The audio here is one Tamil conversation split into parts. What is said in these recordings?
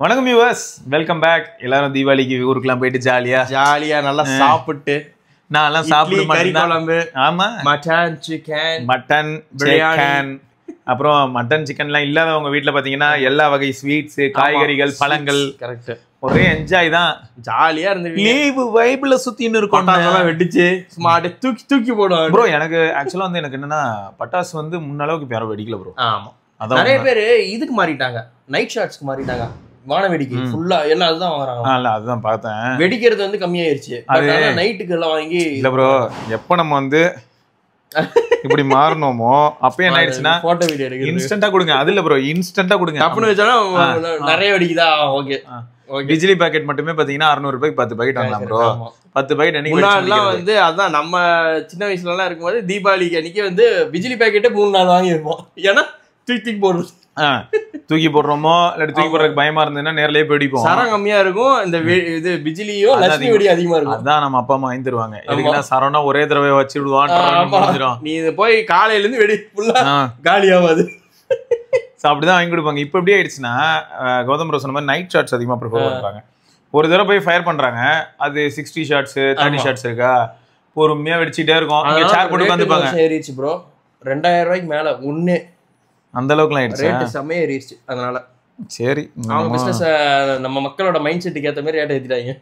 வணக்கம் வியூவர்ஸ், வெல்கம் பேக். எல்லாரும் தீபாவளிக்கு ஊருக்குலாம் போயிட்டு ஜாலியா நல்லா சாப்பிட்டு நான் சாப்பிட்டு கறி குழம்பு, ஆமா மட்டன் சிக்கன் அப்புறம் மட்டன் சிக்கன்லாம் இல்லாதவங்க வீட்டுல பாத்தீங்கன்னா எல்லா வகை ஸ்வீட்ஸ், காய்கறிகள், பழங்கள், கரெக்ட், ஒரே என்ஜாய் தான். ஜாலியா இருந்து லீவு வைப்ல சுத்தின்னு இருக்கும். வெடிச்சு சும்மா தூக்கி போடுவாங்க ப்ரோ. எனக்கு ஆக்சுவலா வந்து எனக்கு என்னன்னா பட்டாசு வந்து முன்னளவுக்கு யாரும் வெடிக்கல ப்ரோ. ஆமா, நிறைய பேரு இதுக்கு மாறிட்டாங்க, நைட் ஷாட்ஸ்க்கு மாறிட்டாங்க. வான வெடிக்கை ஃபுல்லா எல்லாம் அதுதான் வாங்குறாங்க. அதுதான் பார்த்தேன். வெடிக்கிறது வந்து கம்மியாயிருச்சு, நைட்டுக்கு எல்லாம் வாங்கி. இல்ல ப்ரோ, எப்ப நம்ம வந்து இப்படி மாறணுமோ அப்ப என்ன ஆயிடுச்சுன்னா போட்டோ வீடியோ எடுக்க இன்ஸ்டன்டா கொடுங்க. அது இல்ல ப்ரோ, இன்ஸ்டன்டா கொடுங்க. டப்புன்னு வச்சாலும் நிறைய வெடிக்குதா? ஓகே. பிஜிலி பாக்கெட் மட்டுமே பாத்தீங்கன்னா 600 ரூபாய்க்கு 10 பாக்கெட் வாங்கலாம் ப்ரோ. 10 பாக்கெட் அன்னைக்கு முன்னாடிலாம் வந்து அதான் நம்ம சின்ன வயசுல எல்லாம் இருக்கும்போது தீபாவளிக்கு அன்னைக்கு வந்து பிஜிலி பாக்கெட்டே 3-4 வாங்கி இருப்போம். ஏன்னா தூக்கி போடுறது, தூக்கி போடுறோமோ இல்லாட்டி தூக்கி போடுறதுக்கு பயமா இருந்ததுன்னா நேர்லயே போயிடிப்போம். சரம் கம்மியா இருக்கும், இந்த இது பிஜிலியோ லட்சுமி வெடி அதிகமா இருக்கும். அதான் நம்ம அப்பா அம்மா வாங்கி தருவாங்க. எதுக்குன்னா சரம்னா ஒரே தடவை வச்சு விடுவான். நீ இதை போய் காலையில இருந்து வெடி ஃபுல்லா காலி ஆகாது. அப்படிதான் வாங்கி கொடுப்பாங்க. இப்ப எப்படி ஆயிடுச்சுன்னா கௌதம் ப்ரோ சொன்ன மாதிரி நைட் ஷாட்ஸ் அதிகமா ப்ரிஃபர் பண்றாங்க. ஒரு தடவை போய் ஃபயர் பண்றாங்க, அது 60 ஷாட்ஸ் 30 ஷாட்ஸ் இருக்கா, பொறுமையா வெடிச்சிட்டே இருக்கும். இங்க சேர் போட்டு உட்காந்துப்பாங்க. ஏறிச்சு ப்ரோ, 2000 ரூபாய்க்கு மேல ஒண்ணு, அந்த அளவுக்குலாம் ஆயிடுச்சு. ரேட் செமையா ஏறிச்சு. அதனால சரி, அவங்க பிசினஸ் நம்ம மக்களோட மைண்ட் செட்டுக்கு ஏத்த மாதிரி ரேட் ஏத்திட்டாங்க.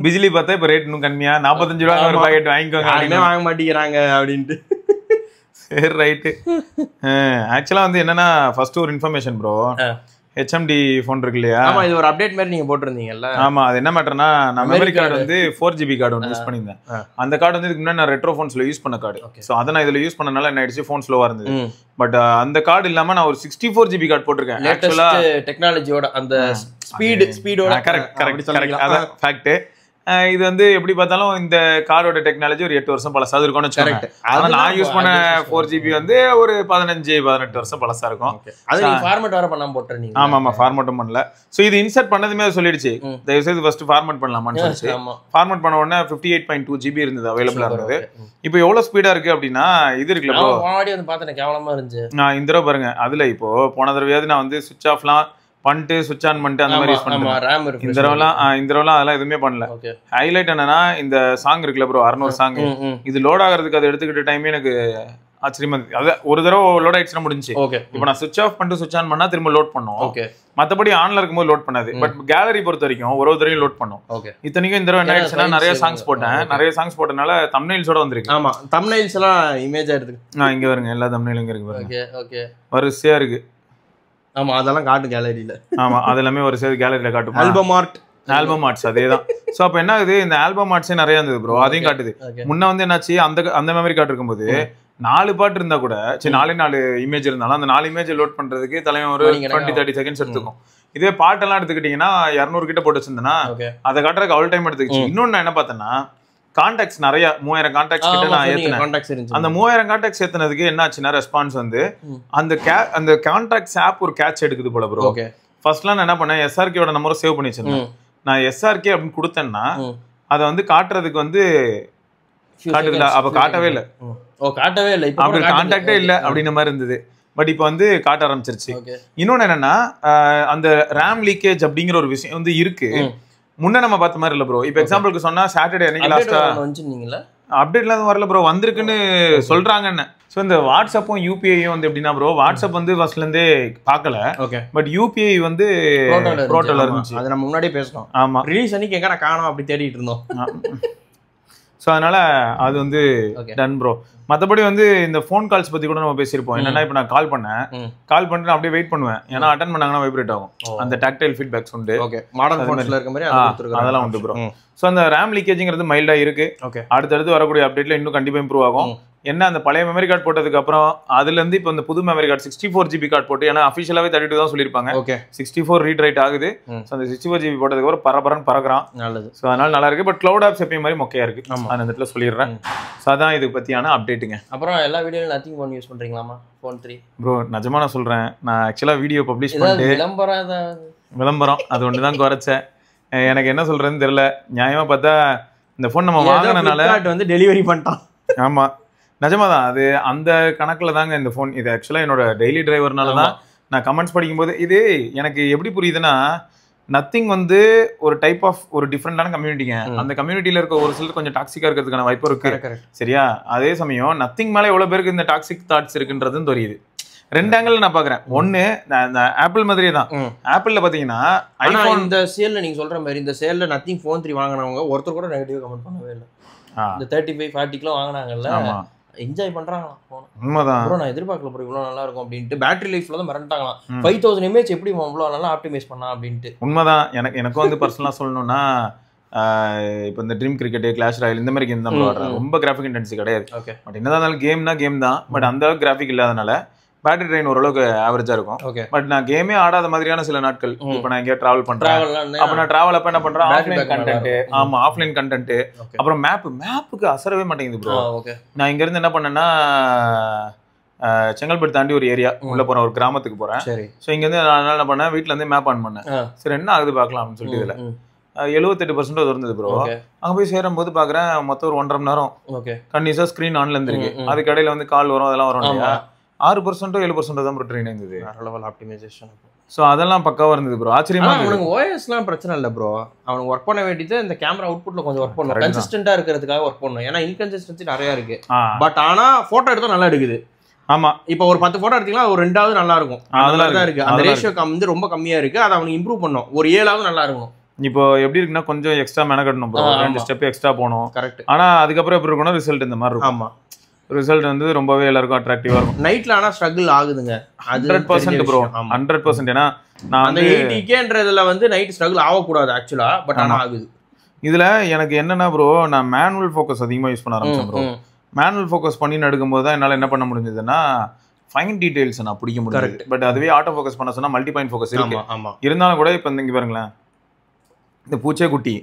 பிஜிலி பார்த்தா இப்ப ரேட் இன்னும் கம்மியா 45 ரூபாய் ஒரு பாக்கெட் வாங்கிக்கோங்க அப்படின்னு வாங்க மாட்டேங்கிறாங்க அப்படின்ட்டு. சரி, ரைட்டு. ஆக்சுவலா வந்து என்னன்னா ஃபர்ஸ்ட் ஒரு இன்ஃபர்மேஷன் ப்ரோ. HMD ஃபோன் இருக்கு இல்லையா? ஆமா, இது ஒரு அப்டேட் மாதிரி நீங்க போட்டுருந்தீங்கல்ல. ஆமா, அது என்ன மேட்டர்னா நான் மெமரி கார்டு வந்து 4GB கார்டு ஒன்று யூஸ் பண்ணியிருந்தேன். அந்த கார்டு வந்து இதுக்கு முன்னாடி நான் ரெட்ரோ ஃபோன்ஸ்ல யூஸ் பண்ண கார்டு. ஸோ அதை நான் இதுல யூஸ் பண்ணனால என்ன ஆயிடுச்சு, ஃபோன் ஸ்லோவா இருந்தது. பட் அந்த கார்டு இல்லாம நான் ஒரு 64GB கார்டு போட்டிருக்கேன். ஆக்சுவலா டெக்னாலஜியோட அந்த ஸ்பீடோட கரெக்ட் அதான் ஃபேக்ட். இது வந்து எப்படி பார்த்தாலும் இந்த கார்டோட டெக்னாலஜி ஒரு 8 வருஷம் பழசா இருக்கும்னு வச்சுக்கோங்க. ஆனா நான் யூஸ் பண்ண 4GB வந்து ஒரு 15-18 வருஷம் பழசா இருக்கும். அது நீங்க ஃபார்மட் வர பண்ணாம போட்டுறீங்க. ஆமா, ஃபார்மட்டும் பண்ணல. சோ இது இன்சர்ட் பண்ணதுமே சொல்லிடுச்சு, தயவு செய்து ஃபர்ஸ்ட் ஃபார்மட் பண்ணலாமான்னு சொல்லிச்சு. ஃபார்மட் பண்ண உடனே 58.2GB இருந்தது, அவைலபிளா இருந்தது. இப்போ எவ்வளவு ஸ்பீடா இருக்கு அப்படின்னா இது இருக்குல்ல ப்ரோ, முன்னாடி வந்து பார்த்தேன் கேவலமா இருந்துச்சு. நான் இந்த தடவை பாருங்க, அதுல இப்போ போன தடவையாவது நான் வந்து சுவிட்ச் ஆஃப்லாம் பண்ணிட்டு சுவிட்ச் ஆன் பண்ணிட்டு அந்த மாதிரி யூஸ் பண்ணுவேன். இந்த தடவைலாம் அதெல்லாம் எதுவுமே பண்ணல. ஹைலைட் என்னன்னா இந்த சாங் இருக்குல்ல ப்ரோ, 600 சாங், இது லோட் ஆகிறதுக்கு அதை எடுத்துக்கிட்ட டைமே எனக்கு ஆச்சரியமா இருக்கு. அதான் ஒரு தடவை லோட் ஆயிடுச்சுன்னா முடிஞ்சு. இப்போ நான் சுவிட்ச் ஆஃப் பண்ணிட்டு சுவிட்ச் ஆன் பண்ணா திரும்ப லோட் பண்ணும். மற்றபடி ஆன்ல இருக்கும்போது லோட் பண்ணாது. பட் கேலரி பொறுத்த வரைக்கும் ஒரு தடவையும் லோட் பண்ணும். இத்தனைக்கும் இந்த தடவை என்ன ஆயிடுச்சுன்னா நிறைய சாங்ஸ் போட்டனால தம்ப்நெயில்ஸோட வந்திருக்கு. ஆமா, தம்ப்நெயில்ஸ் எல்லாம் இமேஜா எடுத்து நான் இங்க வருங்க, எல்லா தம்ப்நெயிலும் இங்க இருக்கு பாருங்க, வரிசையா இருக்கு. ஆமா, அதெல்லாம் காட்டு கேலரியில. ஆமா, அது எல்லாமே ஒரு சேர்த்து கேலரியில காட்டும். ஆல்பம் ஆர்ட்ஸ் அதேதான். சோ அப்ப என்ன ஆகுது, இந்த ஆல்பம் ஆர்ட்ஸே நிறைய இருந்தது ப்ரோ, அதையும் காட்டுது. முன்ன வந்து என்னாச்சு, அந்த மெமரி கார்டு இருக்கும்போது 4 பாட்டு இருந்தா கூட சரி, 4 இமேஜ் இருந்தாலும் அந்த 4 இமேஜ் லோட் பண்றதுக்கு தலைவன் ஒரு 20-30 செகண்ட்ஸ் எடுத்துக்கும். இதே பாட்டெல்லாம் எடுத்துக்கிட்டீங்கன்னா 200 கிட்ட போட்டு வச்சிருந்தேன்னா அதை காட்டுறதுக்கு அவ்வளவு டைம் எடுத்துக்கிச்சு. இன்னொன்னு நான் என்ன பார்த்தேன்னா, கான்டாக்ட்ஸ் நிறைய 3000 கான்டாக்ட்ஸ் கிட்ட நான் ஏத்துனேன். அந்த 3000 கான்டாக்ட்ஸ் ஏத்துனதுக்கு என்ன ஆச்சுன்னா ரெஸ்பான்ஸ் வந்து அந்த கான்டாக்ட்ஸ் ஆப் ஒரு கேட்ச் எடுக்குது போல ப்ரோ. ஃபர்ஸ்ட்லாம் நான் என்ன பண்ணேன், SRKயோட நம்பரை சேவ் பண்ணி வச்சிருந்தேன். நான் SRK அப்படின்னு கொடுத்தேன்னா அதை வந்து காட்டுறதுக்கு வந்து காட்டுதுல, அப்ப காட்டவே இல்லை. அப்படி கான்டாக்டே இல்லை அப்படின்ற மாதிரி இருந்தது. பட் இப்போ வந்து காட்ட ஆரம்பிச்சிருச்சு. இன்னொன்னு என்னன்னா, அந்த ரேம் லீக்கேஜ் அப்படிங்கிற ஒரு விஷயம் வந்து இருக்கு. முன்ன நம்ம பார்த்த மாதிரி இல்ல ப்ரோ. இப்போ எக்ஸாம்பிளுக்கு சொன்னா சாட்டர்டே அன்னைக்கு லாஸ்டா அப்டேட்ல எதுவும் வரல ப்ரோ, வந்திருக்குன்னு சொல்றாங்கன்னு. ஸோ இந்த வாட்ஸ்அப்பும் யூபிஐயும் வந்து எப்படின்னா ப்ரோ, வாட்ஸ்அப் வந்து ஃபர்ஸ்ட்ல இருந்தே பார்க்கல, பட் யூபிஐ வந்து ப்ரோட்டோல இருந்துச்சு. அது நம்ம முன்னாடியே பேசணும். ஆமா, ரிலீஸ் அன்னைக்கு எங்க காணோம் அப்படி தேடிட்டு இருந்தோம். ஸோ அதனால அது வந்து டன் ப்ரோ. மற்றபடி வந்து இந்த ஃபோன் கால்ஸ் பத்தி கூட நம்ம பேசியிருப்போம். என்னன்னா, இப்போ நான் கால் பண்ணிட்டு அப்படியே வெயிட் பண்ணுவேன், ஏன்னா அட்டன் பண்ணாங்கன்னா வைப்ரேட் ஆகும். அந்த டாக்டைல் ஃபீட்பேக்ஸ் உண்டு, மாடர்ன் ஃபோன்ஸ்ல இருக்க மாதிரி அதெல்லாம் உண்டு ப்ரோ. ஸோ அந்த ரேம் லீக்கேஜ்ங்கிறது மைல்டா இருக்கு. அடுத்தடுத்து வரக்கூடிய அப்டேட்ல இன்னும் கண்டிப்பா இம்ப்ரூவ் ஆகும். என்ன அந்த பழைய மெமரி கார்டு போட்டதுக்கு அப்புறம் அதுல இருந்து இப்போ இந்த புது மெமரி கார்டு 64GB கார்டு போட்டு, ஏன்னா அஃபிஷியலாவே 32 தான் சொல்லியிருப்பாங்க, 64 ரீட் ரைட் ஆகுது. ஸோ அந்த 64GB போட்டதுக்கு அப்புறம் பரபரன்னு பறக்குறான். நல்லது. ஸோ அதனால நல்லா இருக்கு. பட் கிளவுட் ஆப்ஸ் எப்பயும் மாதிரி மொக்கையா இருக்கு. அந்த இடத்துல சொல்லிடுறேன். ஸோ அதான் இது பத்தியான அப்டேட்டுங்க. அப்புறம் எல்லா வீடியோவும் நத்திங் ஃபோன் யூஸ் பண்றீங்களாமா? ஃபோன் 3 ப்ரோ, நிஜமா நான் சொல்றேன், நான் ஆக்சுவலா வீடியோ பப்ளிஷ் பண்ணிட்டு விளம்பரம் அது ஒன்று தான் குறைச்சேன். எனக்கு என்ன சொல்றதுன்னு தெரியல. நியாயமா பார்த்தா இந்த ஃபோன் நம்ம வாங்கினனால வந்து டெலிவரி பண்ணிட்டான். ஆமா, நிஜமாதான். அது அந்த கணக்குல தாங்க இந்த ஃபோன். இது ஆக்சுவலா என்னோட டெய்லி டிரைவர்னால தான். நான் கமெண்ட்ஸ் படிக்கும்போது இது எனக்கு எப்படி புரியுதுன்னா, நத்திங் வந்து ஒரு டைப் ஆஃப் ஒரு டிஃப்ரெண்டான கம்யூனிட்டிங்க. அந்த கம்யூனிட்டியில இருக்க ஒரு சிலர் கொஞ்சம் டாக்ஸிக்கா இருக்கிறதுக்கான வாய்ப்பு இருக்கு. சரியா? அதே சமயம் நத்திங் மேல எவ்வளவு பேருக்கு இந்த டாக்ஸிக் தாட்ஸ் இருக்குன்றதுன்னு தெரியுது. 2 ஆங்கிள் நான் பாக்குறேன். ஒன்னு இந்த ஆப்பிள் மாதிரியே தான். ஆப்பிள்ல பாத்தீங்கன்னா ஐபோன் இந்த சேல்ல நீங்க சொல்ற மாதிரி இந்த சேல்ல நத்திங் Phone 3 வாங்குனவங்க ஒருத்தர் கூட நெகட்டிவ் கமெண்ட் பண்ணவே இல்ல. இந்த 35 40 கிலோ வாங்குனாங்கல்ல, என்ஜாய் பண்றாங்களாம் போன். உண்மைதான் ப்ரோ, நான் எதிர்பார்க்கல ப்ரோ இவ்வளவு நல்லா இருக்கும் அப்படின்ட்டு. பேட்டரி லைஃப்ல தான் மிரண்டாங்களாம். 5000 mAh எப்படி இவ்வளவு நல்லா ஆப்டிமைஸ் பண்ணா அப்படின்ட்டு. உண்மைதான். எனக்கும் வந்து பர்சனலா சொல்லணும்னா இப்போ இந்த ட்ரீம் கிரிக்கெட், கிளாஷ் ராயல் இந்த மாதிரி கேம் தான் விளையாடுறேன். ரொம்ப கிராஃபிக் இன்டென்சிட்டி கிடையாது. பட் என்னதான் இருந்தாலும் கேம்னா கேம் தான். பட் அந்த அளவுக்கு கிராஃபிக் இல்லாதனால பேட்டரி ட்ரெயின் ஓரளவுக்கு ஆவரேஜா இருக்கும். பட் நான் கேமே ஆடாத மாதிரியான சில நாட்கள், இப்போ நான் எங்கேயா டிராவல் பண்றேன், அப்ப நான் டிராவல் அப்ப என்ன பண்றேன், ஆஃப்லைன் கண்டென்ட். ஆமா, ஆஃப்லைன் கண்டென்ட். அப்புறம் மேப்புக்கு அசரவே மாட்டேங்குது ப்ரோ. நான் இங்க இருந்து என்ன பண்ணேன்னா செங்கல்பட்டு தாண்டி ஒரு ஏரியா உள்ள போறேன், ஒரு கிராமத்துக்கு போறேன். ஸோ இங்க இருந்து நான் என்ன பண்ணேன், வீட்டுல இருந்து மேப் ஆன் பண்ணேன். சரி என்ன ஆகுது பாக்கலாம் அப்படின்னு சொல்லிட்டு இதுல 78% இருந்தது ப்ரோ. அங்க போய் சேரும் போது பாக்குறேன் மொத்தம் ஒரு 1.5 மணி நேரம் கண்டினியூஸா ஸ்கிரீன் ஆன்ல இருந்திருக்கு. அதுக்கு இடையில வந்து கால் வரும், அதெல்லாம் வரும் இல்லையா. 6% 7% தான் ப்ரோ ட்ரெயின் இருந்தது. Level optimization. ஸோ அதெல்லாம் பக்காவா இருந்தது ப்ரோ. ஆச்சரியமா அவனுக்கு ஓஎஸ்லாம் பிரச்சனை இல்லை ப்ரோ. அவனுக்கு ஒர்க் பண்ண வேண்டியது இந்த கேமரா அவுட்புட்ல கொஞ்சம் ஒர்க் பண்ணணும், கன்சிஸ்டன்டா இருக்கிறதுக்காக ஒர்க் பண்ணணும். ஏன்னா இன்கன்சிஸ்டன்சி நிறைய இருக்கு. பட் ஆனா போட்டோ எடுத்தா நல்லா எடுக்குது. ஆமா, இப்போ ஒரு 10 போட்டோ எடுத்தீங்கன்னா ஒரு 2வது நல்லா இருக்கும். அதெல்லாம் தான் இருக்கு. அந்த ரேஷியோ வந்து ரொம்ப கம்மியா இருக்கு. அதை அவனுக்கு இம்ப்ரூவ் பண்ணும். ஒரு 7வது நல்லா இருக்கும். இப்போ எப்படி இருக்குன்னா கொஞ்சம் எக்ஸ்ட்ரா மெனக்கட்டணும் ப்ரோ. 2 ஸ்டெப் எக்ஸ்ட்ரா போகணும். கரெக்ட். ஆனா அதுக்கப்புறம் எப்படி இருக்கும்னா ரிசல்ட் இந்த மாதிரி இருக்கும். ஆமா, ரிசல்ட் வந்து ரொம்பவே எல்லாருக்கும் அட்ராக்டிவா இருக்கும். நைட்ல ஆனா ஸ்ட்ரகிள் ஆகுதுங்க. 100% ப்ரோ, 100%. ஏன்னா நான் அந்த 80Kன்றதுல வந்து நைட் ஸ்ட்ரகிள் ஆகக்கூடாது ஆக்சுவலா. பட் ஆனா ஆகுது. இதுல எனக்கு என்னன்னா ப்ரோ, நான் மேனுவல் ஃபோக்கஸ் அதிகமா யூஸ் பண்ண ஆரம்பிச்சேன் ப்ரோ. மேனுவல் ஃபோக்கஸ் பண்ணி எடுக்கும்போது தான் என்னால என்ன பண்ண முடிஞ்சதுன்னா ஃபைன் டீடைல்ஸ் நான் பிடிக்க முடியாது. பட் அதுவே ஆட்டோ ஃபோக்கஸ் பண்ண சொன்னா மல்டி பாயிண்ட் ஃபோக்கஸ் இருக்கு. இருந்தாலும் கூட இப்போ இங்க பாருங்களேன், இந்த பூச்சே குட்டி,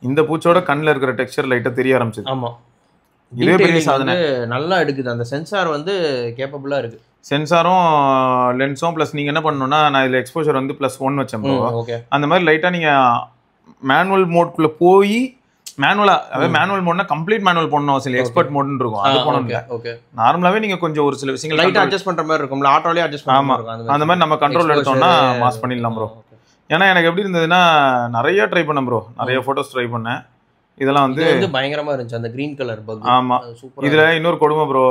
இந்த பூச்சோட கண்ணில் இருக்கிற டெக்ஸ்சர் லைட்டா தெரிய ஆரம்பிச்சது. ஆமா, இதே பெரிய சாதனை. நல்லா எடுக்குது. அந்த சென்சார் வந்து கேப்பபிளா இருக்கு. சென்சாரும் லென்ஸும் ப்ளஸ் நீங்க என்ன பண்ணணும்னா, நான் இதுல எக்ஸ்போஷர் வந்து +1 வச்சேன் ப்ரோ. அந்த மாதிரி லைட்டா நீங்க மேனுவல் மோட்குள்ள போய் மேனுவலா, அதாவது மேனுவல் மோட்னா கம்ப்ளீட் மேனுவல் போடணும் அவசியம் இல்லை. எக்ஸ்பர்ட் மோட்னு இருக்கும், அது போடணும். நார்மலாவே நீங்க கொஞ்சம் ஒரு சில விஷயங்கள் லைட்டா அட்ஜஸ்ட் பண்ற மாதிரி இருக்கும்ல, ஆட்டோலயே அட்ஜஸ்ட் பண்ண மாதிரி இருக்கும். அந்த மாதிரி நம்ம கண்ட்ரோல் எடுத்தோம்னா மாஸ் பண்ணிடலாம் ப்ரோ. ஏன்னா எனக்கு எப்படி இருந்ததுன்னா நிறைய ட்ரை பண்ணேன் ப்ரோ, நிறைய போட்டோஸ் ட்ரை பண்ணேன். இதெல்லாம் வந்து பயங்கரமா இருந்துச்சு அந்த கிரீன் கலர் பக். ஆமா, இதுல இன்னொரு கொடுமை ப்ரோ.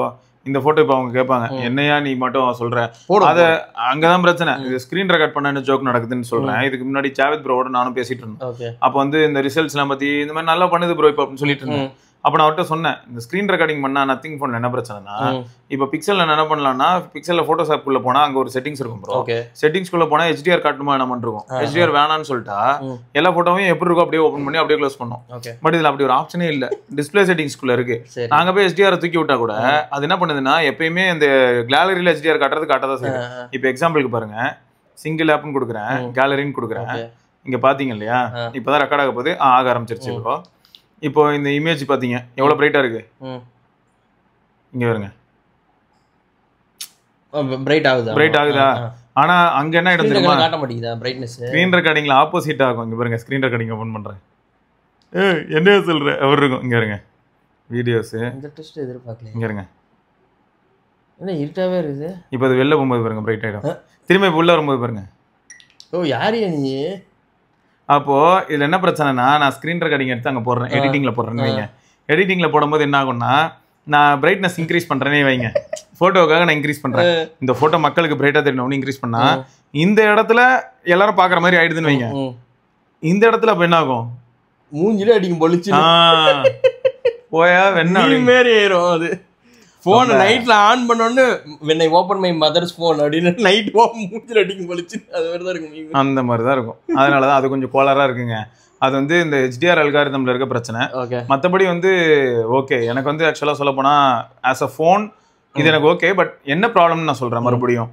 இந்த போட்டோ இப்போ அவங்க கேட்பாங்க, என்னையா நீ மட்டும் சொல்ற, அத அங்கதான் பிரச்சனை. இது ஸ்கிரீன் ரெக்கார்ட் பண்ண ஜோக் நடக்குதுன்னு சொல்றேன். இதுக்கு முன்னாடி ஜாவேத் ப்ரோவோட நானும் பேசிட்டு இருந்தேன். அப்ப வந்து இந்த ரிசல்ட்ஸ் எல்லாம் பத்தி இந்த மாதிரி நல்லா பண்ணுது ப்ரோ இப்போ அப்படின்னு சொல்லிட்டு இருந்தேன். அப்ப நான் அவர்கிட்ட சொன்னேன், இந்த ஸ்கிரீன் ரெக்கார்டிங் பண்ணா நத்திங் போன்ல என்ன பிரச்சனைனா, இப்போ பிக்சல்ல என்ன பண்ணலாம்னா, பிக்சல்ல போட்டோஸ் ஆப்குள்ள போனா அங்க ஒரு செட்டிங்ஸ் இருக்கும் ப்ரோ. செட்டிங்ஸ்குள்ள போனா HDR காட்டுமா என்ன பண்ணிருக்கும். HDR வேணான்னு சொல்லிட்டா எல்லா போட்டோவையும் எப்படி இருக்கும் அப்படியே ஓபன் பண்ணி அப்படியே க்ளோஸ் பண்ணும். பட் இதுல அப்படி ஒரு ஆப்ஷனே இல்ல. டிஸ்பிளே செட்டிங்ஸ்குள்ள இருக்கு. நாங்க போய் HDR தூக்கி விட்டா கூட அது என்ன பண்ணுதுன்னா எப்பயுமே இந்த கேலரியில HDR காட்டாதான் செய்யும். இப்போ எக்ஸாம்பிளுக்கு பாருங்க, சிங்கிள் ஆப்னு கொடுக்குறேன், கேலரின்னு கொடுக்குறேன். இங்க பாத்தீங்க இல்லையா, இப்பதான் ரெக்கார்ட் ஆக போகுது. ஆக ஆரம்பிச்சிருச்சு ப்ரோ. இப்போ இந்த இமேஜ் பாத்தீங்க எவ்வளவு பிரைட்டா இருக்கு. இங்க பாருங்க, பிரைட் ஆகுதா. ஆனா அங்க என்ன இடம் தெரியுமா, காட்ட மாட்டேங்குதா பிரைட்னஸ். ஸ்கிரீன் ரெக்கார்டிங்ல ஆப்போசிட் ஆகும். இங்க பாருங்க, ஸ்கிரீன் ரெக்கார்டிங் ஓபன் பண்றேன். என்ன சொல்ற அவர் இருக்கும். இங்க இருங்க, வீடியோஸ் இந்த டெஸ்ட் எதிர்பார்க்கல. இங்க இருங்க, என்ன இருட்டாவே இருக்குது. இப்போ அது வெளில போகும்போது பாருங்க பிரைட் ஆயிடும். திரும்ப உள்ள வரும்போது பாருங்க. ஓ யாரியா நீ. அப்போ இதுல என்ன பிரச்சனைனா, நான் ஸ்கிரீன் ரெக்கார்டிங் எடுத்து அங்க போடுறேன், எடிட்டிங்ல போடுறேன்னு வைங்க. எடிட்டிங்ல போடும்போது என்ன ஆகும்னா, நான் பிரைட்னஸ் இன்க்ரீஸ் பண்றேனே வைங்க, போட்டோக்காக நான் இன்க்ரீஸ் பண்றேன். இந்த போட்டோ மக்களுக்கு பிரைட்டா தெரியணும்னு இன்க்ரீஸ் பண்ணா இந்த இடத்துல எல்லாரும் பாக்குற மாதிரி ஆயிடுதுன்னு வைங்க. இந்த இடத்துல அப்ப என்ன ஆகும், மூஞ்சில அடிக்கும் பொழிச்சு போயா வெண்ணா மாரி ஏறும். அது போன் நைட்ல ஆன் பண்ணோன்னு when I open my mother's phone அப்படின்னு நைட் மூஞ்சில அடிக்கும் பொழிச்சு அது மாதிரிதான் இருக்கும். அந்த மாதிரிதான் இருக்கும். அதனாலதான் அது கொஞ்சம் கோளாரா இருக்குங்க. அது வந்து இந்த HDR அல்காரிதம்ல இருக்க பிரச்சனை. மற்றபடி வந்து ஓகே, எனக்கு வந்து ஆக்சுவலா சொல்ல போனா ஆஸ் அ ஃபோன் இது எனக்கு ஓகே. பட் என்ன ப்ராப்ளம்னு நான் சொல்றேன் மறுபடியும்.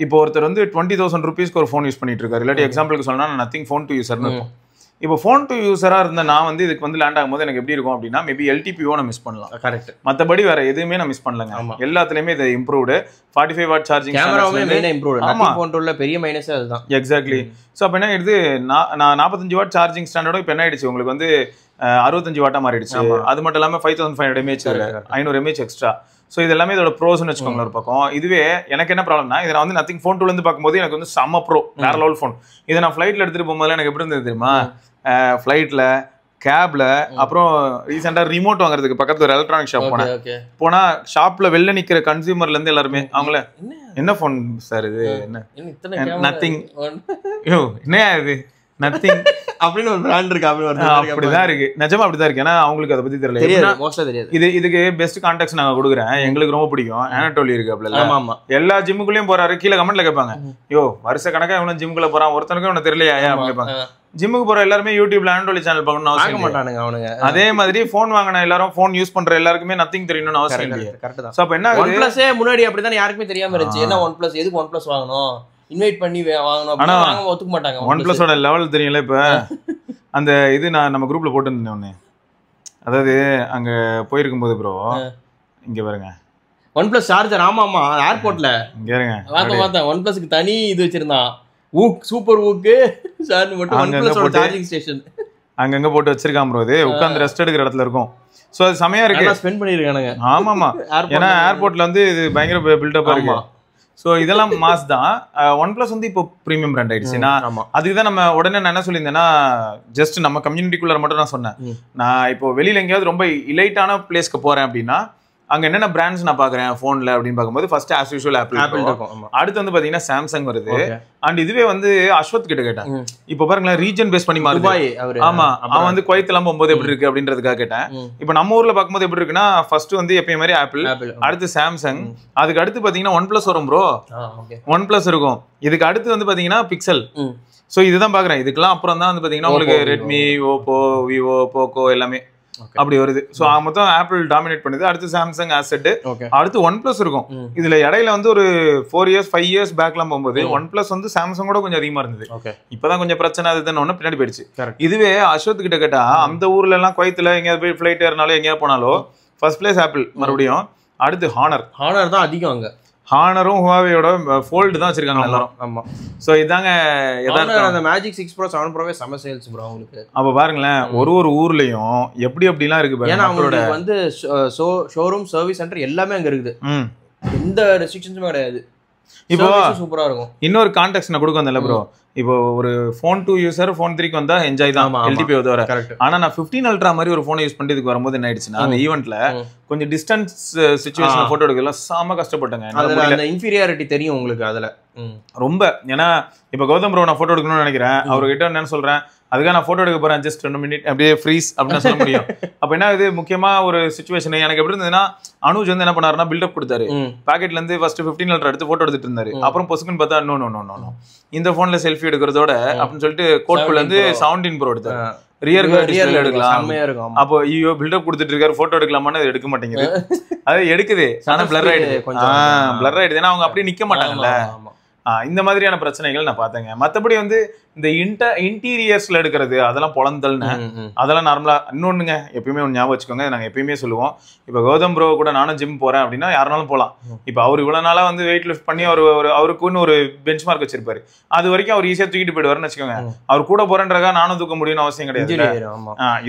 இப்போ ஒருத்தர் வந்து 20,000 rupeesக்கு ஒரு ஃபோன் யூஸ் பண்ணிட்டு இருக்காரு. இல்லாட்டி எக்ஸாம்பிளுக்கு சொன்னா நான் நத்திங் ஃபோன் டு யூசர்னு இருக்கும். இப்போ ஃபோன் டு யூசரா இருந்த நான் வந்து இதுக்கு வந்து லேண்ட் ஆகும்போது எனக்கு எப்படி இருக்கும் அப்படின்னா, மேபி LTPO நான் மிஸ் பண்ணலாம். கரெக்ட். மற்றபடி வேற எதுவுமே நான் மிஸ் பண்ணலங்க. எல்லாத்துலயுமே இது இம்ப்ரூவ்டு. 45 வாட் சார்ஜிங், கேமராவே மெயினா இம்ப்ரூவ்டு. நத்திங் ஃபோன் உள்ள பெரிய மைனஸ் அதுதான். எக்ஸாக்ட்லி. ஸோ அப்போ என்ன ஆயிடுது, நான் 45 வாட் சார்ஜிங் ஸ்டாண்டர்டோ இப்போ என்ன ஆயிடுச்சு உங்களுக்கு வந்து 65 வாட்டா மாறிடுச்சு. அது மட்டும் இல்லாமல் 5500 mAh 500 mAh எக்ஸ்ட்ரா. ஸோ இது எல்லாமே இதோட ப்ரோஸ்னு வச்சுக்கோங்களேன் ஒரு பக்கம். இதுவே எனக்கு என்ன ப்ராப்ளம்னா, இதை நான் வந்து நத்திங் ஃபோன் 2 இருந்து பார்க்கும்போது எனக்கு வந்து செம்ம ப்ரோ, வேற லெவல் ஃபோன். இதை நான் ஃப்ளைட்ல எடுத்துட்டு போகும்போது எனக்கு எப்படி இருந்தது தெரியுமா, ஃப்ளைட்ல கேப்ல, அப்புறம் ரீசெண்டா ரிமோட் வாங்குறதுக்கு பக்கத்துல ஒரு எலக்ட்ரானிக் ஷாப் போனா ஷாப்ல வெளில நிக்கிற கன்சியூமர்ல இருந்து எல்லாருமே அவங்கள என்ன ஃபோன் சார் இது, என்ன நத்திங், என்ன இது நத்திங் அப்படின்னு ஒரு பிராண்ட் இருக்கு, அப்படிதான் இருக்கு, நிஜமா அப்படிதான் இருக்கு. ஏன்னா அவங்களுக்கு அதை பத்தி தெரியல. இதுக்கு பெஸ்ட் கான்டாக்ட்ஸ் நாங்க கொடுக்குறேன், எங்களுக்கு ரொம்ப பிடிக்கும். ஆனட்டோலி இருக்கு அப்படில, எல்லா ஜிம்முக்குள்ளயும் போறாரு. கீழே கமெண்ட்ல கேட்பாங்க, யோ வருஷ கணக்கா இவனும் ஜிம்முக்குள்ள போறான், ஒருத்தனுக்கும் இவனை தெரியலையா அப்படின்னு கேட்பாங்க. ஜிம்முக்கு போற எல்லாருமே யூடியூப்ல ஆனட்டோலி சேனல் பார்க்கணும்னு அவசியம் மாட்டானுங்க அவனுங்க. அதே மாதிரி போன் வாங்கின எல்லாரும், போன் யூஸ் பண்ற எல்லாருக்குமே நத்திங் தெரியணும்னு அவசியம் இல்லை. கரெக்ட் தான். சோ அப்ப என்ன OnePlus முன்னாடி அப்படிதான் யாருக்குமே தெரியாம இருந்துச்சு. என்ன OnePlus, எதுக்கு OnePlus வாங்கணும், இன்வைட் பண்ணி வாங்கணும், ஆனா ஒத்துக்க மாட்டாங்க. OnePlus-ஓட லெவல் தெரியல. இப்ப அந்த இது நான் நம்ம குரூப்ல போட்டுருந்தேன் ஒண்ணு, அதாவது அங்க போயிருக்கும் போது ப்ரோ இங்க பாருங்க OnePlus சார்ஜர். ஆமா ஏர்போர்ட்ல இங்க இருங்க பார்த்தேன். OnePlus-க்கு தனி இது வச்சிருந்தான், ஊக் சூப்பர் ஊக்கு சார்ஜ் மட்டும். OnePlus-ஓட சார்ஜிங் ஸ்டேஷன் அங்கங்க போட்டு வச்சிருக்கான் ப்ரோ. இது உட்கார்ந்து ரெஸ்ட் எடுக்கிற இடத்துல இருக்கும். சோ அது செமையா இருக்கு, ஸ்பெண்ட் பண்ணிருக்கானுங்க. ஆமாமா, ஏன்னா ஏர்போர்ட்ல வந்து இது பயங்கர பில்டப்பா இருக்கு. ஸோ இதெல்லாம் மாஸ் தான். OnePlus வந்து இப்போ ப்ரீமியம் பிராண்ட் ஆயிடுச்சுன்னா, அதுக்கு தான் நம்ம உடனே நான் என்ன சொல்லியிருந்தேன்னா, ஜஸ்ட் நம்ம கம்யூனிட்டிக்குள்ள மட்டும் நான் சொன்னேன். நான் இப்போ வெளியில எங்கேயாவது ரொம்ப இலைட்டான பிளேஸ்க்கு போறேன் அப்படின்னா, அங்க என்னென்ன பிராண்ட்ஸ் நான் பாக்குறேன் போன்ல அப்படின்னு பார்க்கும்போது ஃபர்ஸ்ட் ஆஸ் யூசுவல் ஆப்பிள் இருக்கும். அடுத்து வந்து பாத்தீங்கன்னா சாம்சங் வருது. அண்ட் இதுவே வந்து அஸ்வத் கிட்ட கேட்டேன், இப்ப பாருங்களேன் ரீஜன் பேஸ் பண்ணி மாறுது. ஆமா, அவன் வந்து குவைத் எல்லாம் போகும்போது எப்படி இருக்கு அப்படின்றதுக்காக கேட்டேன். இப்ப நம்ம ஊர்ல பார்க்கும்போது எப்படி இருக்குன்னா, ஃபர்ஸ்ட் வந்து எப்பயும் மாதிரி ஆப்பிள், அடுத்து சாம்சங், அதுக்கு அடுத்து பாத்தீங்கன்னா OnePlus வரும் ப்ரோ. OnePlus இருக்கும். இதுக்கு அடுத்து வந்து பாத்தீங்கன்னா பிக்சல். சோ இதுதான் பாக்குறேன். இதுக்கெல்லாம் அப்புறம் தான் வந்து பாத்தீங்கன்னா உங்களுக்கு ரெட்மி, ஓப்போ, விவோ, போக்கோ எல்லாமே அப்படி வருது. சோ மொத்தம் ஆப்பிள் டாமினேட் பண்ணுது. அடுத்து சாம்சங் ஆசெட், அடுத்து OnePlus இருக்கும். இதுல இடையில வந்து ஒரு 4 இயர்ஸ் 5 இயர்ஸ் பேக்லாம் போகும்போது OnePlus வந்து சாம்சங்கோட கொஞ்சம் அதிகமா இருந்தது. இப்பதான் கொஞ்சம் பிரச்சனை அதுன்னு ஒண்ணு பின்னாடி போயிடுச்சு. இதுவே அஸ்வத் கிட்ட கேட்டா, அந்த ஊர்ல எல்லாம் குவைத்துல எங்கேயாவது போய் ஃபிளைட் ஏறினாலும் எங்கேயாவது போனாலும் ஃபர்ஸ்ட் பிளேஸ் ஆப்பிள் மறுபடியும், அடுத்து ஹானர் தான் அதிகம். அங்க ஹானரும் ஹுவாவேயோட ஃபோல்டு தான் வச்சிருக்காங்க எல்லாரும். ஆமா, சோ இதாங்க அந்த மேஜிக் 6 Pro 7 Pro செம சேல்ஸ் ப்ரோ உங்களுக்கு. அப்ப பாருங்களேன், ஒரு ஊர்லயும் எப்படி எல்லாம் இருக்கு பாருங்க. ஏன்னா அவங்களோட வந்து ஷோரூம் சர்வீஸ் சென்டர் எல்லாமே அங்க இருக்குது. எந்த ரெஸ்ட்ரிக்ஷன்ஸுமே கிடையாது. இப்போ சூப்பரா இருக்கும். இன்னொரு கான்டெக்ட் நான் கொடுக்க வந்தேன்ல ப்ரோ, இப்போ ஒரு ஃபோன் 2 யூசர் ஃபோன் 3க்கு வந்தா என்ஜாய் தான், எல்டிபி வர. ஆனா நான் 15 அல்ட்ரா மாதிரி ஒரு போனை யூஸ் பண்ணிட்டு இதுக்கு வரும்போது என்ன ஆயிடுச்சுன்னா, அந்த ஈவென்ட்ல கொஞ்சம் டிஸ்டன்ஸ் சிச்சுவேஷன்ல போட்டோ எடுக்கலாம் செம கஷ்டப்பட்டேங்க. அந்த இன்ஃபீரியாரிட்டி தெரியும் உங்களுக்கு அதுல ரொம்ப. ஏன்னா இப்ப கௌதம் ப்ரோ நான் போட்டோ எடுக்கணும்னு நினைக்கிறேன், அவர்கிட்ட என்னன்னு சொல்றேன், அதுக்காக நான் போட்டோ எடுக்க போறேன், ஜஸ்ட் 2 மினிட் அப்படியே ஃப்ரீஸ் அப்படின்னு சொல்ல முடியும். அப்ப என்ன இது முக்கியமா ஒரு சிச்சுவேஷன் எனக்கு எப்படி இருந்ததுன்னா, அனுஜ் வந்து என்ன பண்ணாருன்னா பில்டப் கொடுத்தாரு. பாக்கெட்ல இருந்து ஃபர்ஸ்ட் 15 அல்ட்ரா எடுத்து போட்டோ எடுத்துட்டு இருந்தாரு. அப்புறம் பொசுக்குன்னு பார்த்தா நோ இந்த போன்ல செல்ஃபி எடுக்கிறதோட அப்படின்னு சொல்லிட்டு கோட்ல இருந்து 17 Pro எடுத்தாரு. ரியர் எடுக்கலாம். அப்போ ஐயோ பில்டப் கொடுத்துட்டு இருக்காரு, போட்டோ எடுக்கலாமான்னு எடுக்க மாட்டேங்குது. அது எடுக்குது, ஆனா பிளர் ஆயிடுது. ஏன்னா அவங்க அப்படியே நிக்க மாட்டாங்கல்ல. இந்த மாதிரியான பிரச்சனைகள் நான் பார்த்தேங்க. மற்றபடி வந்து இந்த இன்டீரியர்ஸ்ல எடுக்கிறது அதெல்லாம் பொழந்தல்னு அதெல்லாம் நார்மலா. இன்னொன்னுங்க எப்பயுமே ஒன்று ஞாபகம் வச்சுக்கோங்க, நாங்கள் எப்பயுமே சொல்லுவோம், இப்போ கௌதம் ப்ரோ கூட நானும் ஜிம் போறேன் அப்படின்னா யாருனாலும் போகலாம். இப்போ அவர் இவ்வளவு நாளா வந்து வெயிட் லிஃப்ட் பண்ணி அவருக்குன்னு ஒரு பெஞ்ச் மார்க் வச்சிருப்பாரு. அது வரைக்கும் அவர் ஈஸியா தூக்கிட்டு போயிடுவாருன்னு வச்சுக்கோங்க. அவர் கூட போறேன்றக்கா நானும் தூக்க முடியும்னு அவசியம் கிடையாது.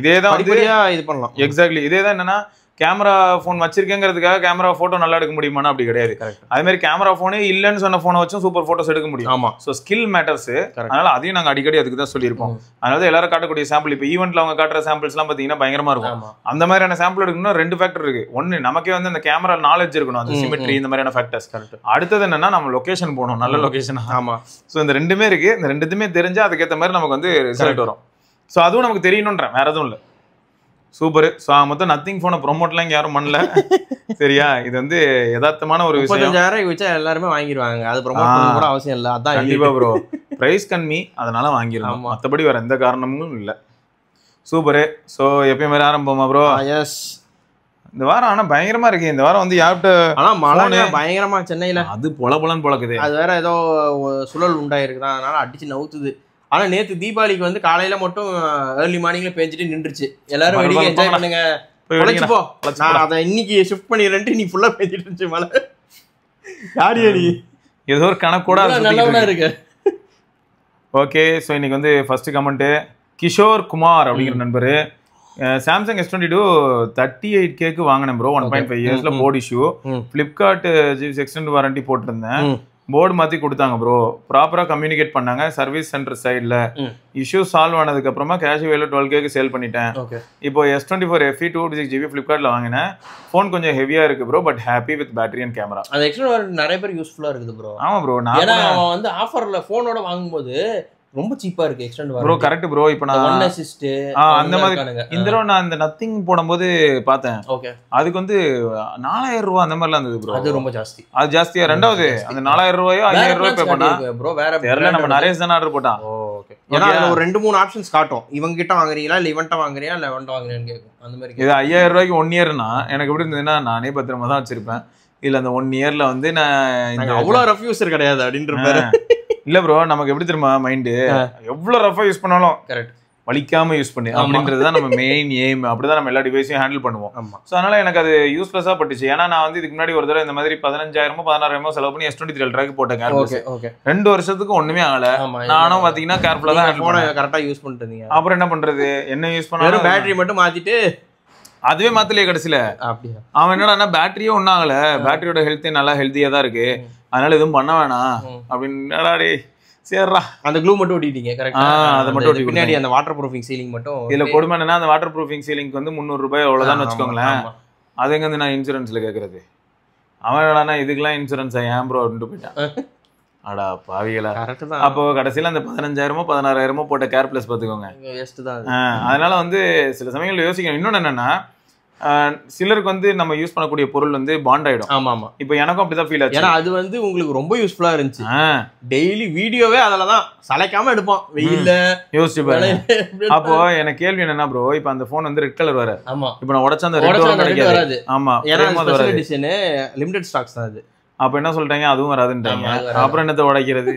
இதேதான் இது பண்ணலாம். எக்ஸாக்ட்லி இதேதான். என்னன்னா கேமரா போன் வச்சிருக்கேங்கிறதுக்காக கேமரா போட்டோ நல்லா எடுக்க முடியுமானா அப்படி கிடையாது. அதே மாதிரி கேமரா போனே இல்லன்னு சொன்ன போனை வச்சும் சூப்பர் போட்டோஸ் எடுக்க முடியும். ஆமா, சோ ஸ்கில் மேட்டர்ஸ். அதனால அதையும் நாங்க அடிக்கடி அதுக்கு தான் சொல்லியிருப்போம். அதனால எல்லாரும் காட்டக்கூடிய சாம்பிள், இப்போ ஈவென்ட்ல அவங்க காட்டுற சாம்பிள்ஸ் எல்லாம் பாத்தீங்கன்னா பயங்கரமா இருக்கும். அந்த மாதிரியான சாம்பிள் எடுக்கணும்னா 2 ஃபேக்டர் இருக்கு. ஒன்னு நமக்கே வந்து அந்த கேமரா நாலேஜ் இருக்கணும், அந்த சிமெட்ரி இந்த மாதிரியான ஃபேக்டர்ஸ். அடுத்தது என்னன்னா நம்ம லொகேஷன் போகணும், நல்ல லொகேஷன். ஆமா, சோ இந்த ரெண்டுமே இருக்கு. இந்த ரெண்டுமே தெரிஞ்சா அதுக்கேற்ற மாதிரி நமக்கு வந்து ரிசல்ட் வரும். சோ அதுவும் நமக்கு தெரியணும்ன்றேன், வேற எதுவும் இல்லை. சூப்பர். ஸோ மொத்தம் நத்திங் ஃபோனை ப்ரொமோட்லாம் இங்கே யாரும் பண்ணல. சரியா, இது வந்து யதார்த்தமான ஒரு விஷயம். 35,000 வச்சா எல்லாருமே வாங்கிடுவாங்க, அது ப்ரொமோட் பண்ண கூட அவசியம் இல்லை. அதான் கண்டிப்பா ப்ரோ, பிரைஸ் கம்மி, அதனால வாங்கிடலாம். மற்றபடி வேற எந்த காரணமும் இல்லை. சூப்பரு. ஸோ எப்பயும் மாதிரி ஆரம்பமா ப்ரோ? எஸ். இந்த வாரம் ஆனா பயங்கரமா இருக்கு. இந்த வாரம் வந்து யார்கிட்ட ஆனா மழை பயங்கரமா சென்னையில, அது பொலன்னு பொழக்குது. அது வேற ஏதோ சுழல் உண்டாயிருக்குதான், அதனால அடிச்சு நவுத்துது. ஆனா நேத்து தீபாவளிக்கு வந்து காலையில மட்டும் ஏர்லி மார்னிங்ல பேஞ்சிட்டு நின்றுச்சு. எல்லாரும் வெடிக்க என்ஜாய் பண்ணுங்க, போ. நான் அதை இன்னைக்கு ஷிஃப்ட் பண்ணிடுறேன்ட்டு நீ ஃபுல்லா பேஞ்சிட்டு இருந்துச்சு மழை. யாரு நீ ஏதோ ஒரு கணக்கூட நல்லவனா இருக்கு. ஓகே, ஸோ இன்னைக்கு வந்து ஃபர்ஸ்ட் கமெண்ட் கிஷோர் குமார் அப்படிங்கிற நண்பரு, சாம்சங் S22 38K வாங்கினேன் ப்ரோ. 1.5 இயர்ஸ்ல board issue. Flipkart extend warranty போட்டிருந்தேன். போர்டு மாத்தி கொடுத்தாங்க ப்ரோ. ப்ராப்பரா கம்யூனிகேட் பண்ணாங்க சர்வீஸ் சென்டர் சைட்ல. இஷ்யூ சால்வ் ஆனதுக்கு அப்புறமா கேஷ் வேல 12K சேல் பண்ணிட்டேன். இப்போ S24 FE 256GB பிளிப்கார்ட்ல வாங்கினேன். போன் கொஞ்சம் ஹெவியா இருக்கு bro, but happy with battery and camera. அது எக்ஸ்டெண்ட் நிறைய பேர் யூஸ்ஃபுல்லா இருக்குது ப்ரோ. ஆமா ப்ரோ, ஏன்னா அவன் வந்து ஆஃபர்ல போனோட வாங்கும்போது ரொம்ப சீப்பா இருக்கு எக்ஸ்டெண்ட் ப்ரோ. Correct bro. இப்போ நான் ஒன் அசிஸ்ட் அந்த மாதிரி இந்த தடவை நான் அந்த நத்திங் போடும்போது பார்த்தேன். ஓகே, அதுக்கு வந்து 4000 ரூபாய் அந்த மாதிரிலாம் இருந்தது ப்ரோ. அது ரொம்ப ஜாஸ்தி. அது ஜாஸ்தியா? ரெண்டாவது அந்த 4000 ரூபாயோ 5000 ரூபாய் பே பண்ணா ப்ரோ. வேற தெரியல, நம்ம நிறைய தான் ஆர்டர் போட்டான். ஓகே, ஏன்னா அதுல ஒரு 2-3 ஆப்ஷன்ஸ் காட்டும். இவங்க கிட்ட வாங்குறீங்களா இல்ல இவன்ட்ட வாங்குறியா இல்ல இவன்ட்ட வாங்குறியான்னு கேக்கும். அந்த மாதிரி இது 5000 ரூபாய்க்கு 1 இயர்னா எனக்கு எப்படி இருந்ததுன்னா நானே பத்திரமா தான் வச்சிருப்பேன். இல்ல அந்த 1 இயர்ல வந்து நான் அவ்வளவு ரஃப் யூசர் கிடையாது அப்படின்ற பேரு இல்ல ப்ரோ. நமக்கு எப்படி தெரியுமா மைண்ட், எவ்வளவு ரஃபா யூஸ் பண்ணாலும் கரெக்ட் வலிக்காம யூஸ் பண்ணி அப்படின்றதுதான் நம்ம மெயின் எய்ம். அப்படிதான் நம்ம எல்லா டிவைஸையும் ஹேண்டில் பண்ணுவோம். ஸோ அதனால எனக்கு அது யூஸ்லெஸ்ஸா பட்டுச்சு. ஏன்னா நான் வந்து இதுக்கு முன்னாடி ஒரு தடவை இந்த மாதிரி 15,000 16,000 செலவு பண்ணி S23 Ultra போட்டேன். 2 வருஷத்துக்கு ஒண்ணுமே ஆகல. நானும் பாத்தீங்கன்னா கேர்ஃபுல்லா தான் போனை கரெக்டா யூஸ் பண்ணிட்டு இருந்தீங்க. அப்புறம் என்ன பண்றது, என்ன யூஸ் பண்ணாலும் பேட்டரி மட்டும் மாத்திட்டு அதுவே மாத்தலையே கடைசியில. அவன் என்னடா பேட்டரியே ஒன்னும் ஆகல, பேட்டரியோட ஹெல்த்தே நல்லா ஹெல்த்தியா தான் இருக்கு, அதனால எதுவும் பண்ண வேணாம் அப்படின்னு சரிடா அந்த க்ளூ மட்டும் ஒட்டிட்டீங்க. கரெக்டா, அதை மட்டும் பின்னாடி அந்த வாட்டர் ப்ரூஃபிங் சீலிங் மட்டும். இதுல கொடுமை என்னன்னா அந்த வாட்டர் ப்ரூஃபிங் சீலிங்க்கு வந்து 300 ரூபாய் அவ்வளவுதான் வச்சுக்கோங்களேன். அது எங்க வந்து நான் இன்சூரன்ஸ்ல கேக்குறது. அவன் என்னடா இதுக்கெல்லாம் இன்சூரன்ஸ் ஏன் ப்ரோ அப்படின்ட்டு போயிட்டான். அடா பாவிகளா. அப்போ கடைசியில அந்த 15,000 16,000 போட்ட கேர் பிளஸ் பாத்துக்கோங்க. அதனால வந்து சில சமயங்கள்ல யோசிக்கணும். இன்னொன்னு என்னன்னா, சிலருக்கு வந்து நம்ம யூஸ் பண்ணக்கூடிய பொருள் வந்து பாண்ட் ஆயிடும். ஆமா ஆமா, இப்போ எனக்கும் அப்படிதான் ஃபீல் ஆச்சு. ஏன்னா அது வந்து உங்களுக்கு ரொம்ப யூஸ்ஃபுல்லா இருந்துச்சு. டெய்லி வீடியோவே அதுலதான் சளைக்காம எடுப்போம் வெயில்ல. யோசிச்சு பாருங்க. அப்போ எனக்கு கேள்வி என்னன்னா ப்ரோ, இப்போ அந்த போன் வந்து ரெட் கலர் வர. ஆமா, இப்போ நான் உடைச்சா அந்த ரெட் வராது. ஆமா, ஏன்னா ஸ்பெஷல் எடிஷன் லிமிடெட் ஸ்டாக்ஸ் தான் அது. அப்ப என்ன சொல்றாங்க, அதுவும் வராதுன்றாங்க. அப்புறம் என்னத்தை உடைக்கிறது?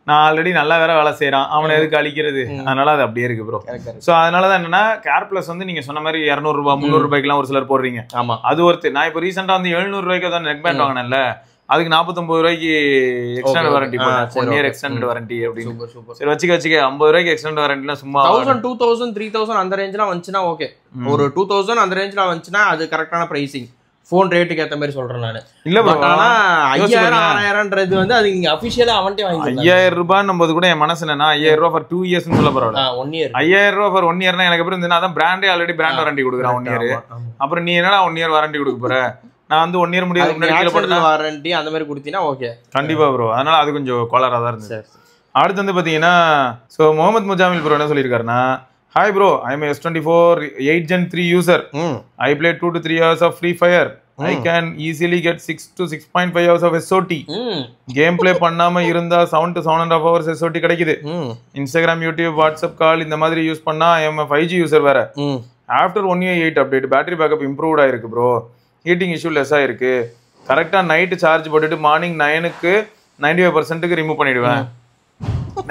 நான் ஆல்ரெடி நல்லா வேற வேலை செய்யறான், அவனை எதுக்கு அழிக்கிறது? அதனால அது அப்படியே இருக்கு ப்ரோ. சோ அதனாலதான் என்னன்னா, கேர் பிளஸ் வந்து நீங்க சொன்ன மாதிரி 200 ரூபாய் 300 ரூபாய்க்குலாம் ஒரு சிலர் போடுறீங்க. ஆமா, அது ஒருத்து. நான் இப்போ ரீசெண்டா வந்து 700 ரூபாய்க்கு தான் நெக் பேண்ட் வாங்கினேன்ல, அதுக்கு 49 ரூபாய்க்கு எக்ஸ்டெண்டட் வாரண்டி போட்டேன். 1 இயர் எக்ஸ்டெண்டட் வாரண்டி அப்படின்னு. சரி வச்சுக்க 50 ரூபாய்க்கு எக்ஸ்டெண்டட் வாரண்டிலாம் சும்மா 1000 2000 3000 அந்த ரேஞ்ச்லாம் வந்துச்சுன்னா ஓகே. ஒரு 2000 அந்த ரேஞ்ச்ல வந்துச்சுன்னா அது கரெக்டான பிரைசிங். போன் ரேட்டுக்கு ஏத்த மாதிரி சொல்றேன் நானு. இல்ல ப்ரோ, ஆனா 5000 6000ன்றது வந்து அது நீங்க அபிஷியலா அவன்ட்டே வாங்கிக்கலாம். 5000 ரூபாய்னும்போது கூட என் மனசு என்னன்னா 5000 ரூபாய் ஃபார் 2 இயர்ஸ்னு சொல்ல பரவாயில்ல. 1 இயர் 5000 ரூபாய் ஃபார் 1 இயர்னா எனக்கு எப்படி இருந்துன்னா, அதான் பிராண்டே ஆல்ரெடி பிராண்ட் வாரண்டி கொடுக்குறான் 1 இயர். அப்புறம் நீ என்னடா 1 இயர் வாரண்டி கொடுக்க போற? நான் வந்து 1 இயர் முடியாது முன்னாடி கீழ போட்டா வாரண்டி அந்த மாதிரி கொடுத்தீனா ஓகே கண்டிப்பா ப்ரோ. அதனால அது கொஞ்சம் கோலரா தான் இருந்துச்சு. அடுத்து வந்து பாத்தீங்கன்னா, சோ முகமது முஜாமில் ப்ரோ என்ன சொல்லிருக்காருன்னா, Hi bro, I am a S24 8 Gen 3 user. I played 2 to 3 hours of Free Fire. I can easily get 6 to 6.5 hours of SOT. Gameplay பண்ணாம இருந்தா 7 to 7.5 hours SOT கிடைக்குது. Instagram, YouTube, WhatsApp call இந்த மாதிரி யூஸ் பண்ணா I am a 5G user வேற. After 1.8 update battery backup improved ஆயிருக்கு bro. Heating issue less ஆயிருக்கு. கரெக்டா நைட் சார்ஜ் போட்டுட்டு மார்னிங் 9க்கு 95% ரிமூவ் பண்ணிடுவேன்.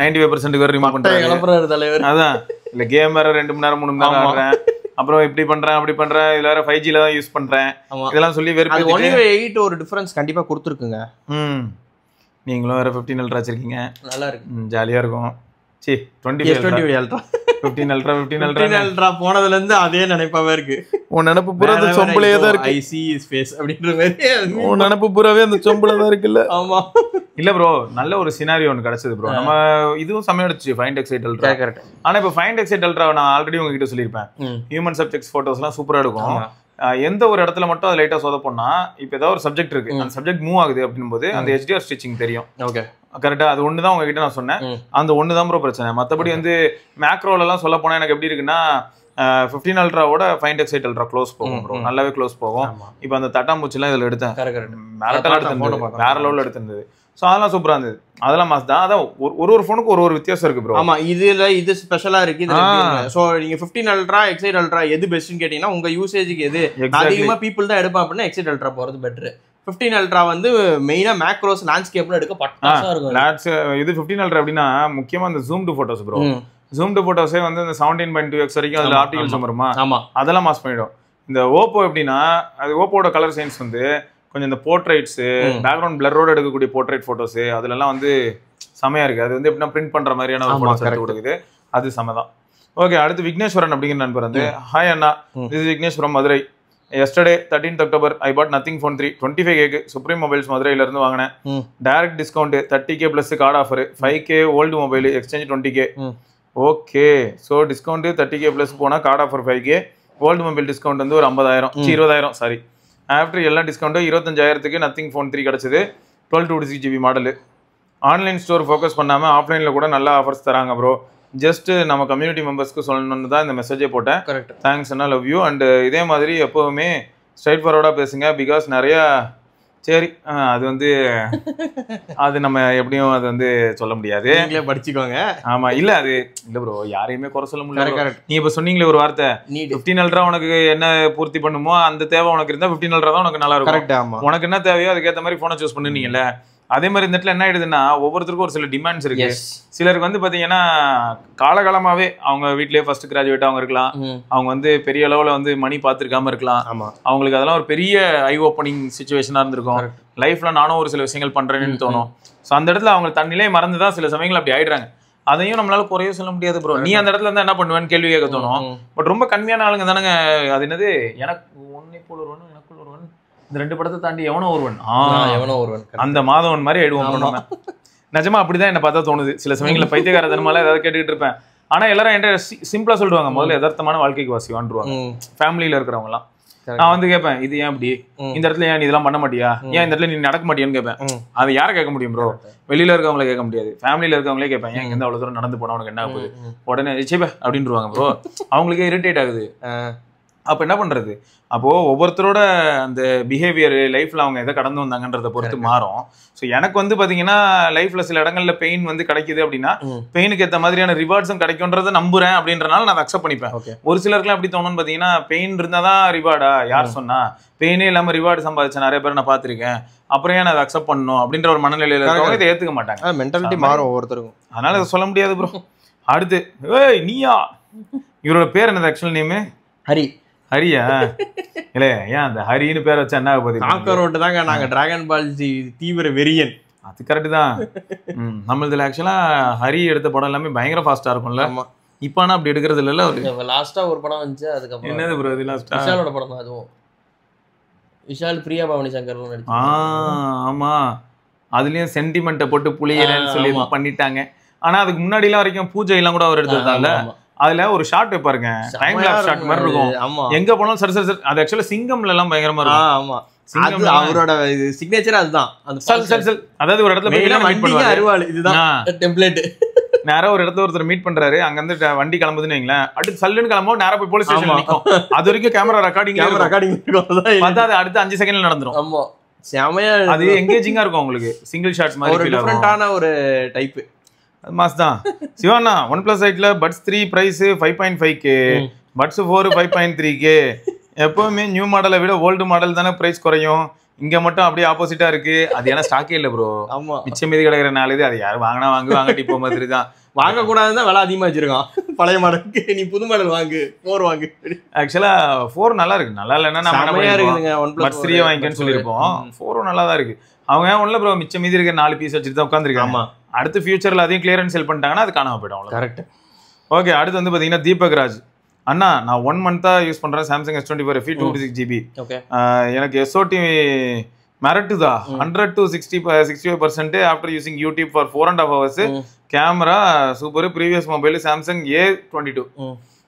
95% வரை ரிமூவ் பண்றேன். அதான் இல்ல கேம் வேற 2 மணி நேரம் 3 மணி நேரம் ஆடுறேன், அப்புறம் இப்படி பண்றேன் அப்படி பண்றேன், இதுல வேற 5G ல தான் யூஸ் பண்றேன், இதெல்லாம் சொல்லி வெறுப்பு. 1.8 ஒரு டிஃபரன்ஸ் கண்டிப்பா கொடுத்துருக்குங்க. நீங்களும் வேற 15 அல்ட்ரா வச்சிருக்கீங்க, நல்லா இருக்கு, ஜாலியா இருக்கும். சி 20 அல்ட்ரா 15 அல்ட்ரா 15 அல்ட்ரா போனதுல இருந்து அதே நினைப்பாவே இருக்கு. உன் நினைப்பு பூரா அந்த சொம்பளையே தான் இருக்கு. ஐ see his face அப்படின்ற மாதிரி உன் நினைப்பு பூராவே அந்த சொம்பளை தான் இருக்குல்ல. ஆமா இல்ல ப்ரோ, நல்ல ஒரு சினாரியோ ஒன்று கிடைச்சது ப்ரோ. நம்ம இதுவும் சமையடிச்சு Find X8 Ultra. கரெக்ட். ஆனா இப்போ Find X8 Ultra நான் ஆல்ரெடி உங்ககிட்ட சொல்லியிருப்பேன், ஹியூமன் சப்ஜெக்ட்ஸ் போட்டோஸ்லாம் சூப்பரா இருக்கும். எந்த ஒரு இடத்துல மட்டும் அது லைட்டா சொதப்போம்னா, இப்போ ஏதாவது ஒரு சப்ஜெக்ட் இருக்கு, அந்த சப்ஜெக்ட் மூவ் ஆகுது அப்படின் போது அந்த HDR ஸ்டிச்சிங் தெரியும். ஓகே கரெக்டா, அது ஒண்ணுதான் உங்ககிட்ட நான் சொன்னேன். அந்த ஒண்ணுதான் ப்ரோ பிரச்சனை. மற்றபடி வந்து மேக்ரோல எல்லாம் சொல்ல போனா எனக்கு எப்படி இருக்குன்னா, 15 அல்ட்ராவோட Find X8 Ultra க்ளோஸ் போகும் ப்ரோ, நல்லாவே க்ளோஸ் போகும். இப்போ அந்த தட்டாம்பூச்சிலாம் இதுல எடுத்தேன், மிரட்டலா எடுத்தேன், வேற லெவல்ல எடுத்திருந்தது. ஸோ அதெல்லாம் சூப்பரா இருந்தது, அதெல்லாம் மாஸ் தான். அதான் ஒரு ஃபோனுக்கு ஒரு வித்தியாசம் இருக்கு ப்ரோ. ஆமா, இதுல இது ஸ்பெஷலா இருக்கு. ஸோ நீங்க 15 அல்ட்ரா X8 Ultra எது பெஸ்ட்னு கேட்டீங்கன்னா, உங்க யூசேஜுக்கு எது அதிகமா பீப்புள் தான் எடுப்பா அப்படின்னா X8 Ultra போறது பெட்டர். 15 அல்ட்ரா வந்து மெயினா மேக்ரோஸ் லேண்ட்ஸ்கேப்ல எடுக்க பட்டாசா இருக்கும். இது 15 அல்ட்ரா அப்படின்னா முக்கியமா அந்த ஜூம்டு போட்டோஸ் ப்ரோ. ஜூம்டு போட்டோஸே வந்து இந்த 17.2x வரைக்கும் அதுல ஆப்டிகல் ஜூம் வருமா, அதெல்லாம் மாஸ் பண்ணிடும். இந்த ஓப்போ எப்படின்னா, அது ஓப்போட கலர் சயின்ஸ் வந்து கொஞ்சம் இந்த போர்ட்ரைட்ஸ் பேக்ரவுண்ட் பிளரோட எடுக்கக்கூடிய போர்ட்ரைட் போட்டோஸ் அதுல எல்லாம் வந்து செமையா இருக்கு. அது வந்து எப்படின்னா பிரிண்ட் பண்ற மாதிரியான ஒரு போட்டோஸ் எடுத்து கொடுக்குது, அது செமதான். ஓகே, அடுத்து விக்னேஸ்வரன் அப்படிங்கிற நண்பர் வந்து, ஹாய் அண்ணா, this Vignesh from Madurai. Yesterday 13th October I bought nothing phone 3 25K supreme mobiles மதுரையில இருந்து வாங்கினேன். Direct discount 30K plus card offer, 5K old mobile exchange 20K. Okay, so discount 30K plus போனா card offer 5K, old mobile discount வந்து ஒரு 20,000 சாரி. ஆஃப்டர் எல்லா டிஸ்கவுண்ட்டும் 25,000க்கு நத்திங் ஃபோன் 3 கிடைச்சது. 12-26GB model. Online store focus பண்ணாமல் ஆஃப்லைனில் கூட நல்ல ஆஃபர்ஸ் தராங்க ப்ரோ. ஜஸ்ட் நம்ம கம்யூனிட்டி மெம்பர்ஸ்க்கு சொல்லணும்னு தான் இந்த மெசேஜே போட்டேன். Correct, thanks Anna, love you. And இதே மாதிரி எப்போவுமே ஸ்ட்ரைட் ஃபார்வர்டாக பேசுங்க. பிகாஸ் நிறையா சரி அது வந்து அது நம்ம எப்படியும் அது வந்து சொல்ல முடியாது, நீங்களே படிச்சுக்கோங்க. ஆமாம், இல்லை அது இல்லை ப்ரோ, யாரையுமே குறை சொல்ல முடியாது. நீ இப்போ சொன்னீங்களே ஒரு வார்த்தை, 15,000 உனக்கு என்ன பூர்த்தி பண்ணுமோ அந்த தேவை உனக்கு இருந்தால் 15,000 தான் உனக்கு நல்லா இருக்கும். உனக்கு என்ன தேவையோ அதுக்கேற்ற மாதிரி ஃபோனை சூஸ் பண்ணுனீங்கல்ல. அதே மாதிரி இந்த இடத்துல என்ன ஆயிடுதுன்னா, ஒவ்வொருத்தருக்கும் ஒரு சில டிமாண்ட்ஸ் இருக்கு. சிலருக்கு வந்து பாத்தீங்கன்னா காலகாலமாவே அவங்க வீட்லயே ஃபர்ஸ்ட் கிராஜுவேட் அவங்க இருக்கலாம், அவங்க வந்து பெரிய அளவுல வந்து மணி பார்த்துருக்காம இருக்கலாம், அவங்களுக்கு அதெல்லாம் ஒரு பெரிய ஐ ஓப்பனிங் சிச்சுவேஷனா இருந்திருக்கும். லைஃப்ல நானும் ஒரு சில விஷயங்கள் பண்றேன்னு தோணும். ஸோ அந்த இடத்துல அவங்க தன்னிலே மறந்துதான் சில சமயங்கள் அப்படி ஆயிடுறாங்க. அதையும் நம்மளால குறைய சொல்ல முடியாது ப்ரோ. நீ அந்த இடத்துல இருந்தா என்ன பண்ணுவேன்னு கேள்வி கேட்க தோணும். பட் ரொம்ப கம்மியான ஆளுங்க தானங்க அது என்னது, எனக்கு ஒன்னை போல ஒருவன் எனக்குள்ள ஒருவன், இந்த 2 படத்தை தாண்டி எவனோ ஒருவன் அந்த மாதவன் மாதிரி ஆயிடுவோம். நிஜமா அப்படிதான் என்ன பார்த்தா தோணுது. சில சமயங்கள்ல பைத்தியக்காரத்தனமால ஏதாவது கேட்டுக்கிட்டு இருப்பேன். ஆனா எல்லாரும் என்கிட்ட சிம்பிளா சொல்லுவாங்க, முதல்ல யதார்த்தமான வாழ்க்கைக்கு வாசிவான்ருவாங்க ஃபேமிலியில இருக்கிறவங்க எல்லாம். நான் வந்து கேட்பேன், இது ஏன் அப்படி, இந்த இடத்துல ஏன் நீ இதெல்லாம் பண்ண மாட்டியா, ஏன் இந்த இடத்துல நீ நடக்க மாட்டியான்னு கேட்பேன். அதை யாரை கேட்க முடியும் ப்ரோ? வெளியில இருக்கவங்களே கேட்க முடியாது, ஃபேமிலியில இருக்கவங்களே கேட்பேன், ஏன் எந்த அவ்வளவு தூரம் நடந்து போனா உனக்கு என்ன ஆகுது, உடனே சேப்ப அப்படின்ருவாங்க ப்ரோ. அவங்களுக்கே இரிட்டேட் ஆகுது. அப்போ என்ன பண்ணுறது? அப்போது ஒவ்வொருத்தரோட அந்த பிஹேவியர் லைஃப்பில் அவங்க எதை கடந்து வந்தாங்கன்றதை பொறுத்து மாறும். ஸோ எனக்கு வந்து பார்த்தீங்கன்னா லைஃப்பில் சில இடங்களில் பெயின் வந்து கிடைக்குது அப்படின்னா பெயினுக்கு ஏற்ற மாதிரியான ரிவார்ட்ஸும் கிடைக்குன்றதை நம்புறேன் அப்படின்றனால நான் அதை அக்செப்ட் பண்ணிப்பேன். ஒரு சிலருக்குலாம் எப்படி தோணுன்னு பார்த்தீங்கன்னா, பெயின் இருந்தால் தான் ரிவார்டா, யார் சொன்னா, பெயினே இல்லாமல் ரிவார்டு சம்பாதிச்ச நிறைய பேர் நான் பார்த்துருக்கேன், அப்புறம் ஏன் அதை அக்செப்ட் பண்ணணும் அப்படின்ற ஒரு மனநிலையில் இருக்கவங்க இதை ஏற்றுக்க மாட்டாங்க. மென்டாலிட்டி மாறும் ஒவ்வொருத்தருக்கும், அதனால இதை சொல்ல முடியாது ப்ரோ. அடுத்து ஏய் நீயா, இவரோட பேர் என்னது ஆக்சுவல் நேமு? ஹரி. ஹரியா? இல்ல ஏன் அந்த ஹரின்னு பேர் வச்சா என்ன ஆகுது? காக்கரோட் தாங்க நாங்க டிராகன் பால் ஜி தீவிர வெறியன். அது கரெக்ட் தான். நம்மளதுல ஆக்சுவலா ஹரி எடுத்த படம் எல்லாமே பயங்கர ஃபாஸ்டா இருக்கும்ல. இப்ப ஆனா அப்படி எடுக்கிறது இல்ல. லாஸ்டா ஒரு படம் வந்துச்சு, அதுக்கப்புறம் என்னது ப்ரோ இது? லாஸ்டா விஷாலோட படம் தான் அதுவும். விஷால் பிரியா பவானி சங்கர்லாம் நடிச்சு. ஆமா, அதுலயும் சென்டிமெண்ட்டை போட்டு புளியறேன்னு சொல்லி பண்ணிட்டாங்க. ஆனா அதுக்கு முன்னாடி எல்லாம் வரைக்கும் பூஜை எல்லாம் கூட அவர் எடுத்ததால அதுல ஒரு ஷாட் வைப்பாருங்க, டைம் லாப்ஸ் ஷாட் மாதிரி இருக்கும். எங்க போனாலும் சரி சரி சரி. அது ஆக்சுவலா சிங்கம்ல எல்லாம் பயங்கரமா இருக்கும். ஆமா, சிங்கம் அவரோட சிக்னேச்சர் அதுதான். அந்த சல் சல் சல், அதாவது ஒரு இடத்துல போய் மீட் பண்ணுவாரு, அருவாள் இதுதான் டெம்ப்ளேட். நேரா ஒரு இடத்துல ஒருத்தர் மீட் பண்றாரு, அங்க இருந்து வண்டி கிளம்புதுன்னு வைங்களேன், அடுத்து சல்லுன்னு கிளம்பும், நேரா போய் போலீஸ் ஸ்டேஷன் நிக்கும். அது வரைக்கும் கேமரா ரெக்கார்டிங் இருக்கும். பார்த்தா அது அடுத்து 5 செகண்ட்ல நடந்துரும். ஆமா, செமையா அது எங்கேஜிங்கா இருக்கும் உங்களுக்கு. சிங்கிள் ஷாட்ஸ் மாதிரி ஒரு டிஃபரண்டான ஒரு டைப். அது மாஸ் தான். சிவானா OnePlus 8ல buds 3 price 5.5K, buds 4 5.3K. எப்பவுமே நியூ மாடலை விட ஓல்டு மாடல் தானே பிரைஸ் குறையும். இங்க மட்டும் அப்படியே ஆப்போசிட்டா இருக்கு. அது ஏன்னா ஸ்டாக்கே இல்ல ப்ரோ. ஆமா, மிச்சம் மீதி கிடக்குற நாளுது. அது யாரும் வாங்கினா வாங்கிட்டு இப்போ மாதிரி தான். வாங்க கூடாதுதான் விலை அதிகமா வச்சிருக்கான் பழைய மாடலுக்கு. நீ புது மாடல் வாங்கு, 4 வாங்கு. ஆக்சுவலா 4 நல்லா இருக்கு. நல்லா இல்லைன்னா நம்ம இருக்குதுங்க, OnePlus 3 வாங்கிக்கன்னு சொல்லியிருப்போம். 4 நல்லா தான் இருக்கு. அவங்க ஒன்றும் ப்ரோ, மிச்சம் மீதி இருக்க 4 பீஸ் வச்சுட்டு தான் உட்காந்துருக்காங்க. ஆமா, அடுத்து ஃபியூச்சர்ல அதையும் கிளியரன்ஸ் செல் பண்ணிட்டாங்கன்னா அது காணாம போயிடும். கரெக்ட். ஓகே, அடுத்து வந்து பாத்தீங்கன்னா தீபக் ராஜ் அண்ணா, நான் 1 மந்த்தா யூஸ் பண்றேன் Samsung S24 FE 256GB. எனக்கு SOT மிரட்டுதா 100 to 65% after using YouTube for 4.5 hours. Camera super. Previous mobile Samsung A22.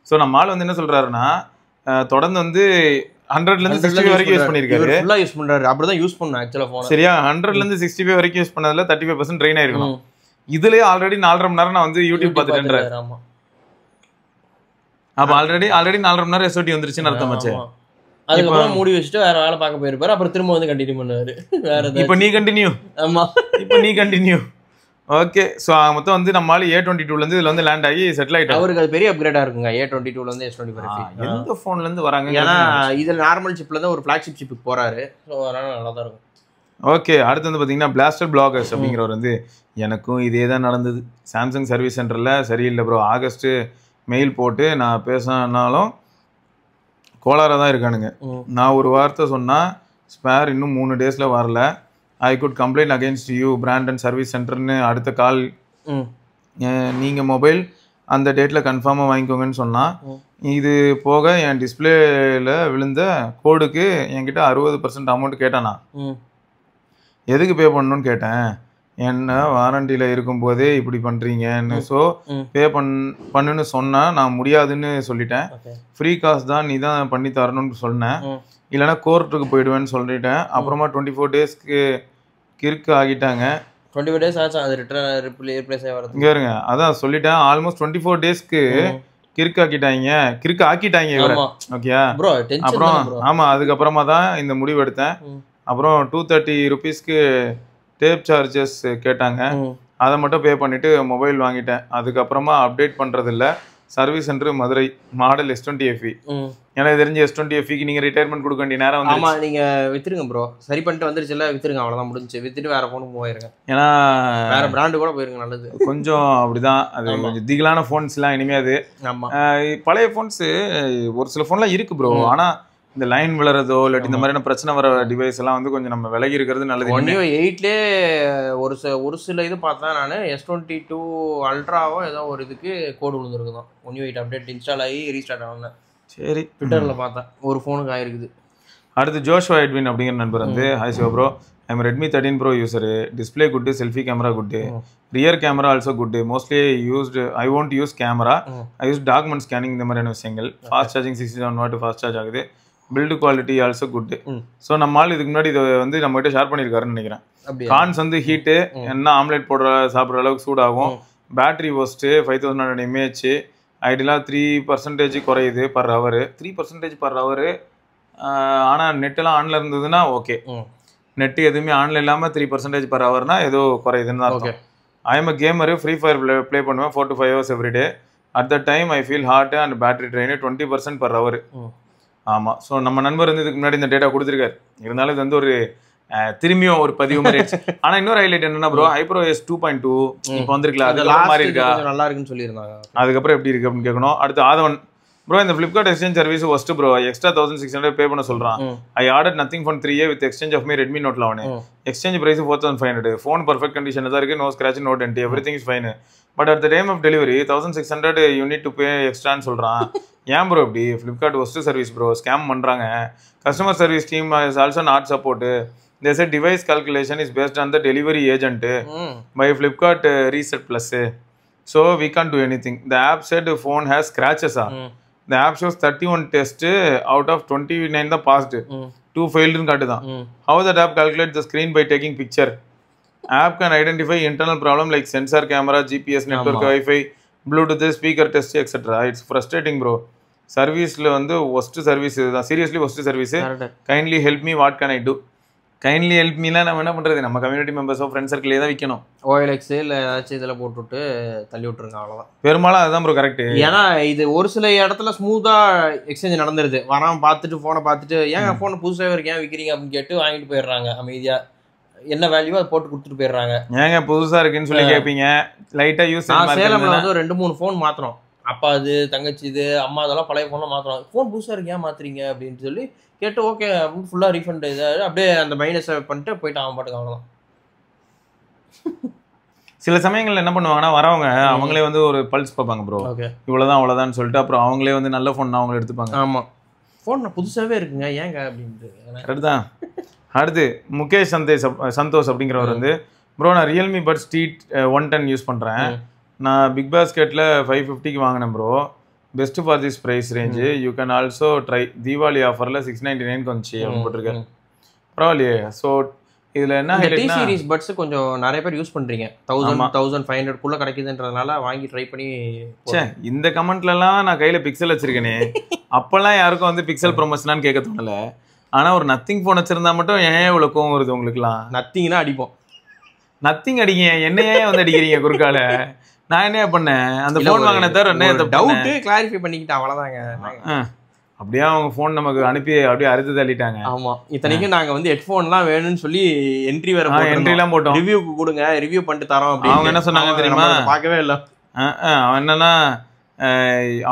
So நம்ம ஆள் வந்து என்ன சொல்றாருன்னா, தொடர்ந்து வந்து 100ல இருந்து 65 வரைக்கும் யூஸ் பண்ணிருக்காரு. ஃபுல்லா யூஸ் பண்றாரு. அப்படிதான் யூஸ் பண்ணா ஆக்சுவலா போன். சரியா, 100ல இருந்து 65 வரைக்கும் யூஸ் பண்ணதுல 35% ட்ரெயின் ஆயிருக்கும். இதுலயே ஆல்ரெடி 4.5 மணி நேரம் நான் வந்து யூடியூப் பார்த்துட்டேன்றாரு. ஆமா, அப்ப ஆல்ரெடி 4.5 மணி நேரம் SOT வந்துருச்சுன்னு அர்த்தமாச்சு. அதுக்கப்புறம் மூடி வச்சுட்டு வேற வேலை பார்க்க போயிருப்பாரு. அப்புறம் திரும்ப வந்து கண்டினியூ பண்ணுவாரு. வேற இப்ப நீ கண்டினியூ. ஆமா, இப்ப நீ கண்டினியூ. ஓகே, ஸோ மொத்தம் வந்து நம்ம A22ல இருந்து இதுல வந்து லேண்ட் ஆகி செட்டில் ஆயிட்டாரு. அவருக்கு அது பெரிய அப்கிரேடா இருக்குங்க. A22ல இருந்து S24 எந்த போன்ல இருந்து வராங்க? ஏன்னா இதுல நார்மல் சிப்ல தான் ஒரு ஃபிளாக்ஷிப் சிப்புக்கு போறாரு. ஸோ அதனால நல்லா தான் இருக்கும். ஓகே, அடுத்து வந்து பார்த்தீங்கன்னா பிளாஸ்டர் பிளாகர்ஸ் அப்படிங்கிறவர் வந்து, எனக்கும் இதே தான் நடந்தது. சாம்சங் சர்வீஸ் சென்டரில் சரியில்லை ப்ரோ, ஆகஸ்ட்டு மெயில் போட்டு நான் பேசினாலும் கோளாராக தான் இருக்கானுங்க. நான் ஒரு வார்த்தை சொன்னால் ஸ்பேர் இன்னும் 3 டேஸில் வரல. I could complaint against you brand and service சென்டர்னு அடுத்த கால். நீங்கள் மொபைல் அந்த டேட்டில் கன்ஃபார்மாக வாங்கிக்கோங்கன்னு சொன்னான். இது போக என் டிஸ்பிளேல விழுந்த கோடுக்கு என்கிட்ட 60% அமௌண்ட் கேட்டானா. எதுக்கு பே பண்ணணும்னு கேட்டேன். என்ன வாரண்டியில் இருக்கும்போதே இப்படி பண்ணுறீங்கன்னு. ஸோ பே பண்ணுன்னு சொன்னால் நான் முடியாதுன்னு சொல்லிட்டேன். ஃப்ரீ காசு தான், நீ தான் பண்ணி தரணும்னு சொன்னேன். இல்லைனா கோர்ட்டுக்கு போயிடுவேன்னு சொல்லிட்டேன். அப்புறமா 24 டேஸ்க்கு கிறுக்கு ஆகிட்டாங்க. 24 டேஸ் ஆச்சு அது ரீப்ளேஸ் ஆகிறது. இங்கே இருங்க, அதான் சொல்லிட்டேன். ஆல்மோஸ்ட் 24 டேஸ்க்கு கிறுக்கு ஆக்கிட்டாங்க இவரை. ஓகே அப்புறம் ஆமாம், அதுக்கப்புறமா தான் இந்த முடிவு எடுத்தேன். அப்புறம் 230 rupeesக்கு டேப் சார்ஜஸ் கேட்டாங்க. அதை மட்டும் பே பண்ணிட்டு மொபைல் வாங்கிட்டேன். அதுக்கப்புறமா அப்டேட் பண்றதில்ல. Service centre Madurai, model S20 FE. எனக்கு தெரிஞ்ச S20 FEக்கு நீங்க ரிட்டையர்மெண்ட் கொடுக்க வேண்டிய நேரம் வந்து. ஆமா, நீங்க வித்துருங்க ப்ரோ. சரி பண்ணிட்டு வந்துருச்சுல, வித்துருங்க, அவ்வளவுதான் முடிஞ்சு. வித்துட்டு வேற போனுக்கு போயிருங்க. ஏன்னா வேற பிராண்ட் கூட போயிருங்க, நல்லது. கொஞ்சம் அப்படிதான், அது கொஞ்சம் திகிலான போன்ஸ் எல்லாம் இனிமே. அது பழைய போன்ஸ் ஒரு சில போன்லாம் இருக்கு ப்ரோ. ஆனா இந்த லைன் விளறதோ இல்லாட்டி இந்த மாதிரியான பிரச்சனை வர டிவைஸ் எல்லாம் வந்து கொஞ்சம் நம்ம விலகி இருக்கிறது நல்லது. 1U8லே ஒரு சில இது பார்த்தா நான் S22 அல்ட்ராவோ ஏதோ ஒரு இதுக்கு கோடு விழுந்துருக்குதான். 1U8 அப்டேட் இன்ஸ்டால் ஆகி ரீஸ்டார்ட் ஆனேன். சரி, ட்விட்டரில் பார்த்தேன் ஒரு ஃபோனுக்கு ஆயிருக்குது. அடுத்து ஜோஷ்வா எட்வின் அப்படிங்கிற நண்பர் வந்து, hi Siva bro, I'm Redmi 13 Pro user. Display good, selfie camera good, rear camera also good. Mostly I won't use camera, I use document scanning, இந்த மாதிரியான விஷயங்கள். Fast charging 67 watt fast charge ஆகுது. Build quality also good. So நம்மளால் இதுக்கு முன்னாடி இதை வந்து நம்ம கிட்ட ஷேர் பண்ணியிருக்காருன்னு நினைக்கிறேன். கான்ஸ் வந்து ஹீட்டு, என்ன ஆம்லேட் சாப்பிட்ற அளவுக்கு சூடாகும். Battery worst 5100 mAh. ஐடியலாக 3% குறையுது பர் ஹவர். 3% per hour. ஆனால் நெட்டெல்லாம் ஆன்ல இருந்ததுன்னா ஓகே. நெட்டு எதுவுமே ஆன்ல இல்லாமல் 3% பர் ஹவர்னா ஏதோ குறையுதுன்னு தான் okay. I'm a gamer, free fire play பண்ணுவேன் 4 to 5 hours everyday. At the time I feel hard and battery drain 20% per hour. ஆமாம். ஸோ நம்ம நண்பர் வந்து இதுக்கு முன்னாடி இந்த டேட்டா கொடுத்துருக்காரு. இருந்தாலும் இது வந்து ஒரு திரும்பியும் ஒரு பதிவு மாதிரி. ஆனால் இன்னொரு ஹைலைட் என்னன்னா ப்ரோ, HyperOS 2.2 இப்போ வந்திருக்கலாம். அது மாதிரி இருக்கா, நல்லா இருக்குன்னு சொல்லியிருந்தாங்க. அதுக்கப்புறம் எப்படி இருக்கு அப்படின்னு கேட்கணும். அடுத்து ஆதவன் ப்ரோ, இந்த Flipkart exchange service worst bro. Extra 1600 pay பண்ண சொல்றான். I order nothing for 3A with exchange of my Redmi Note 11. Exchange price 4500. Phone perfect condition தான் இருக்கு, no scratch, no dent, everything is fine. But at the time of delivery 1600 you need to pay எக்ஸ்ட்ரான்னு சொல்றான். ஏன் ப்ரோ இப்படி? Flipkart worst service bro, scam பண்றாங்க. Customer service team is also not support. They said device calculation is based on the delivery agent by Flipkart Reset Plus. So we can't do anything. The app said the phone has scratches. The app shows 31 tests out of 29 the passed. 2 failed in காட்டுதான். How that app calculates the screen by taking picture? App can identify internal problem like sensor, camera, GPS, network, Wi-Fi, Bluetooth, speaker test, etc. It's frustrating bro. Serviceல வந்து worst service தான். Seriously worst service. Kindly help me, what can I do? Kindly help மீலாம் நம்ம என்ன பண்ணுறது? நம்ம கம்யூனிட்டி மெம்பர்ஸோ ஃப்ரெண்ட் சர்க்கிளே தான் விற்கணும். OLX இல்லை ஏதாச்சும் இதில் போட்டுவிட்டு தள்ளி விட்டுருங்க, அவ்வளோதான். பெரும்பாலும் அதுதான் ப்ரோ கரெக்ட். ஏன்னா இது ஒரு சில இடத்துல ஸ்மூத்தாக எக்ஸ்சேஞ்ச் நடந்துருது. வராமல் பார்த்துட்டு ஃபோனை பார்த்துட்டு ஏன் ஃபோனை புதுசாகவே இருக்கு, ஏன் விற்கிறீங்க அப்படின்னு கேட்டு வாங்கிட்டு போயிடுறாங்க. அமைதியாக என்ன வேல்யூவோ அதை போட்டு கொடுத்துட்டு போயிடுறாங்க. ஏங்க புதுசாக இருக்குன்னு சொல்லி கேட்பீங்க. லைட்டாக யூஸ் சேலமில் வந்து 2-3 ஃபோன் மாத்திரம். அப்பா அது, தங்கச்சி இது, அம்மா அதெல்லாம் பழைய ஃபோன்லாம் மாத்திரம். ஃபோன் புதுசாக இருக்கு ஏன் மாத்துறீங்க அப்படின்னு சொல்லி கேட்டு ஓகே அப்படின்னு ஃபுல்லாக ரீஃபண்ட் இதாக அப்படியே அந்த மைனஸை பண்ணிட்டு போயிட்டு அவன் பாட்டுக்கு அவ்வளோதான். சில சமயங்கள்ல என்ன பண்ணுவாங்கன்னா வரவங்க அவங்களே வந்து ஒரு பல்ஸ் பார்ப்பாங்க ப்ரோ, இவ்வளோதான் அவ்வளோதான்னு சொல்லிட்டு அப்புறம் அவங்களே வந்து நல்ல ஃபோன் அவங்களே எடுத்துப்பாங்க. ஆமாம், ஃபோன் புதுசாகவே இருக்குங்க ஏங்க அப்படின்ட்டு. அதுதான். அடுத்து முகேஷ் சந்தோஷ் அப்படிங்கிறவர் வந்து, ப்ரோ நான் ரியல்மி பட்ஸ் T110 யூஸ் பண்ணுறேன். நான் பிக் பாஸ்கெட்டில் 550க்கு வாங்கினேன் bro. Best for this price range. You can also try. Deepavali ஆஃபரில் 699 வந்துச்சு அப்படின்னு போட்டிருக்கேன். பரவாயில்லையே. ஸோ இதில் என்ன T சீரிஸ் பட்ஸ் கொஞ்சம் நிறைய பேர் யூஸ் பண்ணுறீங்க. 1500 கிடைக்குதுன்றதுனால வாங்கி ட்ரை பண்ணி. இந்த கமெண்ட்லலாம் நான் கையில் பிக்சல் வச்சிருக்கேனே, அப்போல்லாம் யாருக்கும் வந்து பிக்சல் ப்ரொமோஷனான்னு கேட்க தோணலை. ஆனால் ஒரு நத்திங் ஃபோன் வச்சிருந்தா மட்டும் ஏன் இவ்வளோ கோவம் வருது உங்களுக்குலாம்? நத்திங்னா அடிப்போம். நத்திங் அடிங்க, என்னையே வந்து அடிக்கிறீங்க குறுக்கால. நான் என்ன பண்ணேன்? அந்த ஃபோன் வாங்கின தவிர என்ன டவுட் கிளாரிஃபை பண்ணிக்கிட்டேன், அவ்வளோதாங்க. அப்படியே அவங்க ஃபோன் நமக்கு அனுப்பி அப்படியே அறுத்து தள்ளிட்டாங்க. ஆமாம், இத்தனைக்கும் நாங்கள் வந்து ஹெட்ஃபோன்லாம் வேணும்னு சொல்லி என்ட்ரிலாம் போட்டோம். ரிவ்யூக்கு கொடுங்க, ரிவ்யூ பண்ணிட்டு தரோம் அப்படின்னு. அவங்க என்ன சொன்னாங்க தெரியுமா? பார்க்கவே இல்லை. அவன் என்னன்னா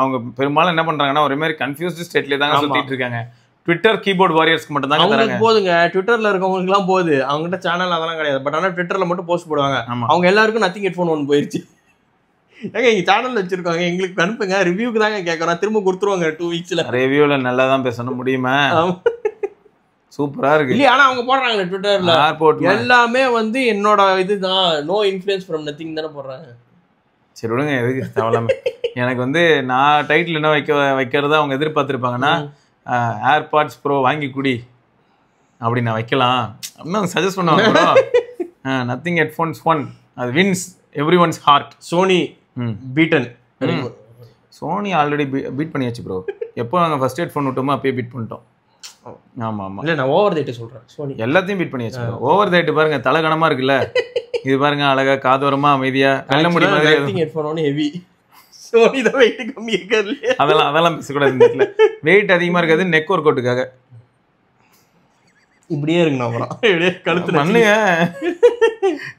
அவங்க பெரும்பாலும் என்ன பண்றாங்கன்னா ஒரு மாதிரி கன்ஃபியூஸ்டு ஸ்டேட்லேயே தாங்க சுத்திட்டு இருக்காங்க. ட்விட்டர் கீபோர்ட் வாரியர்ஸ்க்கு மட்டும் தான் தராங்க. போதுங்க, ட்விட்டர்ல இருக்கவங்களுக்குலாம் போகுது. அவங்ககிட்ட சேனல் அதெல்லாம் கிடையாது. பட் ஆனால் ட்விட்டர்ல மட்டும் போஸ்ட் போடுவாங்க. அவங்க எல்லாருக்கும் நத்திங் ஹெட்ஃபோன் ஒன்று போயிருச்சு. ஏங்க எங்க சேனல்ல வச்சிருக்காங்க, எங்களுக்கு அனுப்புங்க, ரிவ்யூக்கு தாங்க கேட்கறோம், திரும்ப கொடுத்துருவாங்க 2 வீக்ஸ்ல. ரிவ்யூல நல்லா தான் பேசணும் முடியுமா? சூப்பரா இருக்கு. இல்ல ஆனா அவங்க போடுறாங்க ட்விட்டர்ல எல்லாமே வந்து என்னோட இதுதான், நோ இன்ஃப்ளூயன்ஸ் ஃப்ரம் நதிங் தானே போடுறாங்க. சரி விடுங்க, எதுக்கு தேவையில்லாம. எனக்கு வந்து நான் டைட்டில் என்ன வைக்கிறதா அவங்க எதிர்பார்த்துருப்பாங்கன்னா ஏர்பாட்ஸ் ப்ரோ வாங்கி குடி அப்படி நான் வைக்கலாம் இன்னும் சஜஸ்ட் பண்ணுவாங்க. நத்திங் ஹெட்ஃபோன்ஸ் ஒன், அது wins everyone's heart. Sony beaten. Sony already beat பண்ணியாச்சு ப்ரோ. எப்போ நாங்கள் ஃபர்ஸ்ட் ஹெட்ஃபோன் விட்டோமோ அப்பயே பீட் பண்ணிட்டோம். ஆமாம் ஆமாம். இல்லை நான் ஓவர் தைட்டு சொல்கிறேன், சோனி எல்லாத்தையும் பீட் பண்ணியாச்சு. ஓவர் தைட்டு பாருங்க, தலகணமாக இருக்குல்ல, இது பாருங்க அழகா காதோரமாக அமைதியாக வெள்ள முடி மாதிரி. ஹெட்ஃபோன் ஹெவி, சோனி தான் வெயிட் கம்மி இருக்காது. அதெல்லாம் பேசக்கூடாது இந்த இடத்துல. வெயிட் அதிகமாக இருக்காது நெக் ஒர்க் அவுட்டுக்காக. இப்படியே இருக்குண்ணா அப்புறம் இப்படியே கழுத்து பண்ணுங்க.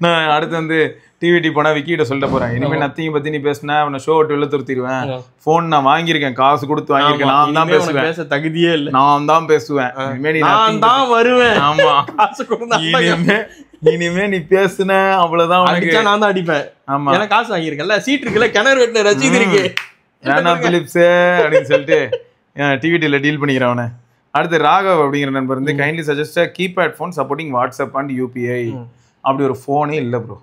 நான் அடுத்து வந்து டிவிடி போனா விக்கிட்ட சொல்லிட்டு போறேன், இனிமே நத்திங் பத்தி நீ பேசினா அவனை ஷோ விட்டு வெளில துருத்திடுவேன். போன் நான் வாங்கியிருக்கேன், காசு கொடுத்து வாங்கியிருக்கேன், நான் தான் பேசுவேன், பேச தகுதியே இல்லை, நான் தான் பேசுவேன், இனிமே நான் தான் வருவேன். ஆமா காசு கொடுத்து இனிமே நீ பேசுன அவ்வளவுதான், நான் தான் அடிப்பேன். ஆமா எனக்கு காசு வாங்கியிருக்கேன்ல, சீட் இருக்குல்ல, கிணறு வெட்டின ரசீது இருக்கு, வேணா பிலிப்ஸே அப்படின்னு சொல்லிட்டு டிவிடில டீல் பண்ணிக்கிறேன் அவனை. அடுத்து ராகவ் அப்படிங்கிற நண்பர் வந்து kindly suggest keypad phone supporting WhatsApp and UPI. அப்படி ஒரு ஃபோனே இல்லை ப்ரோ.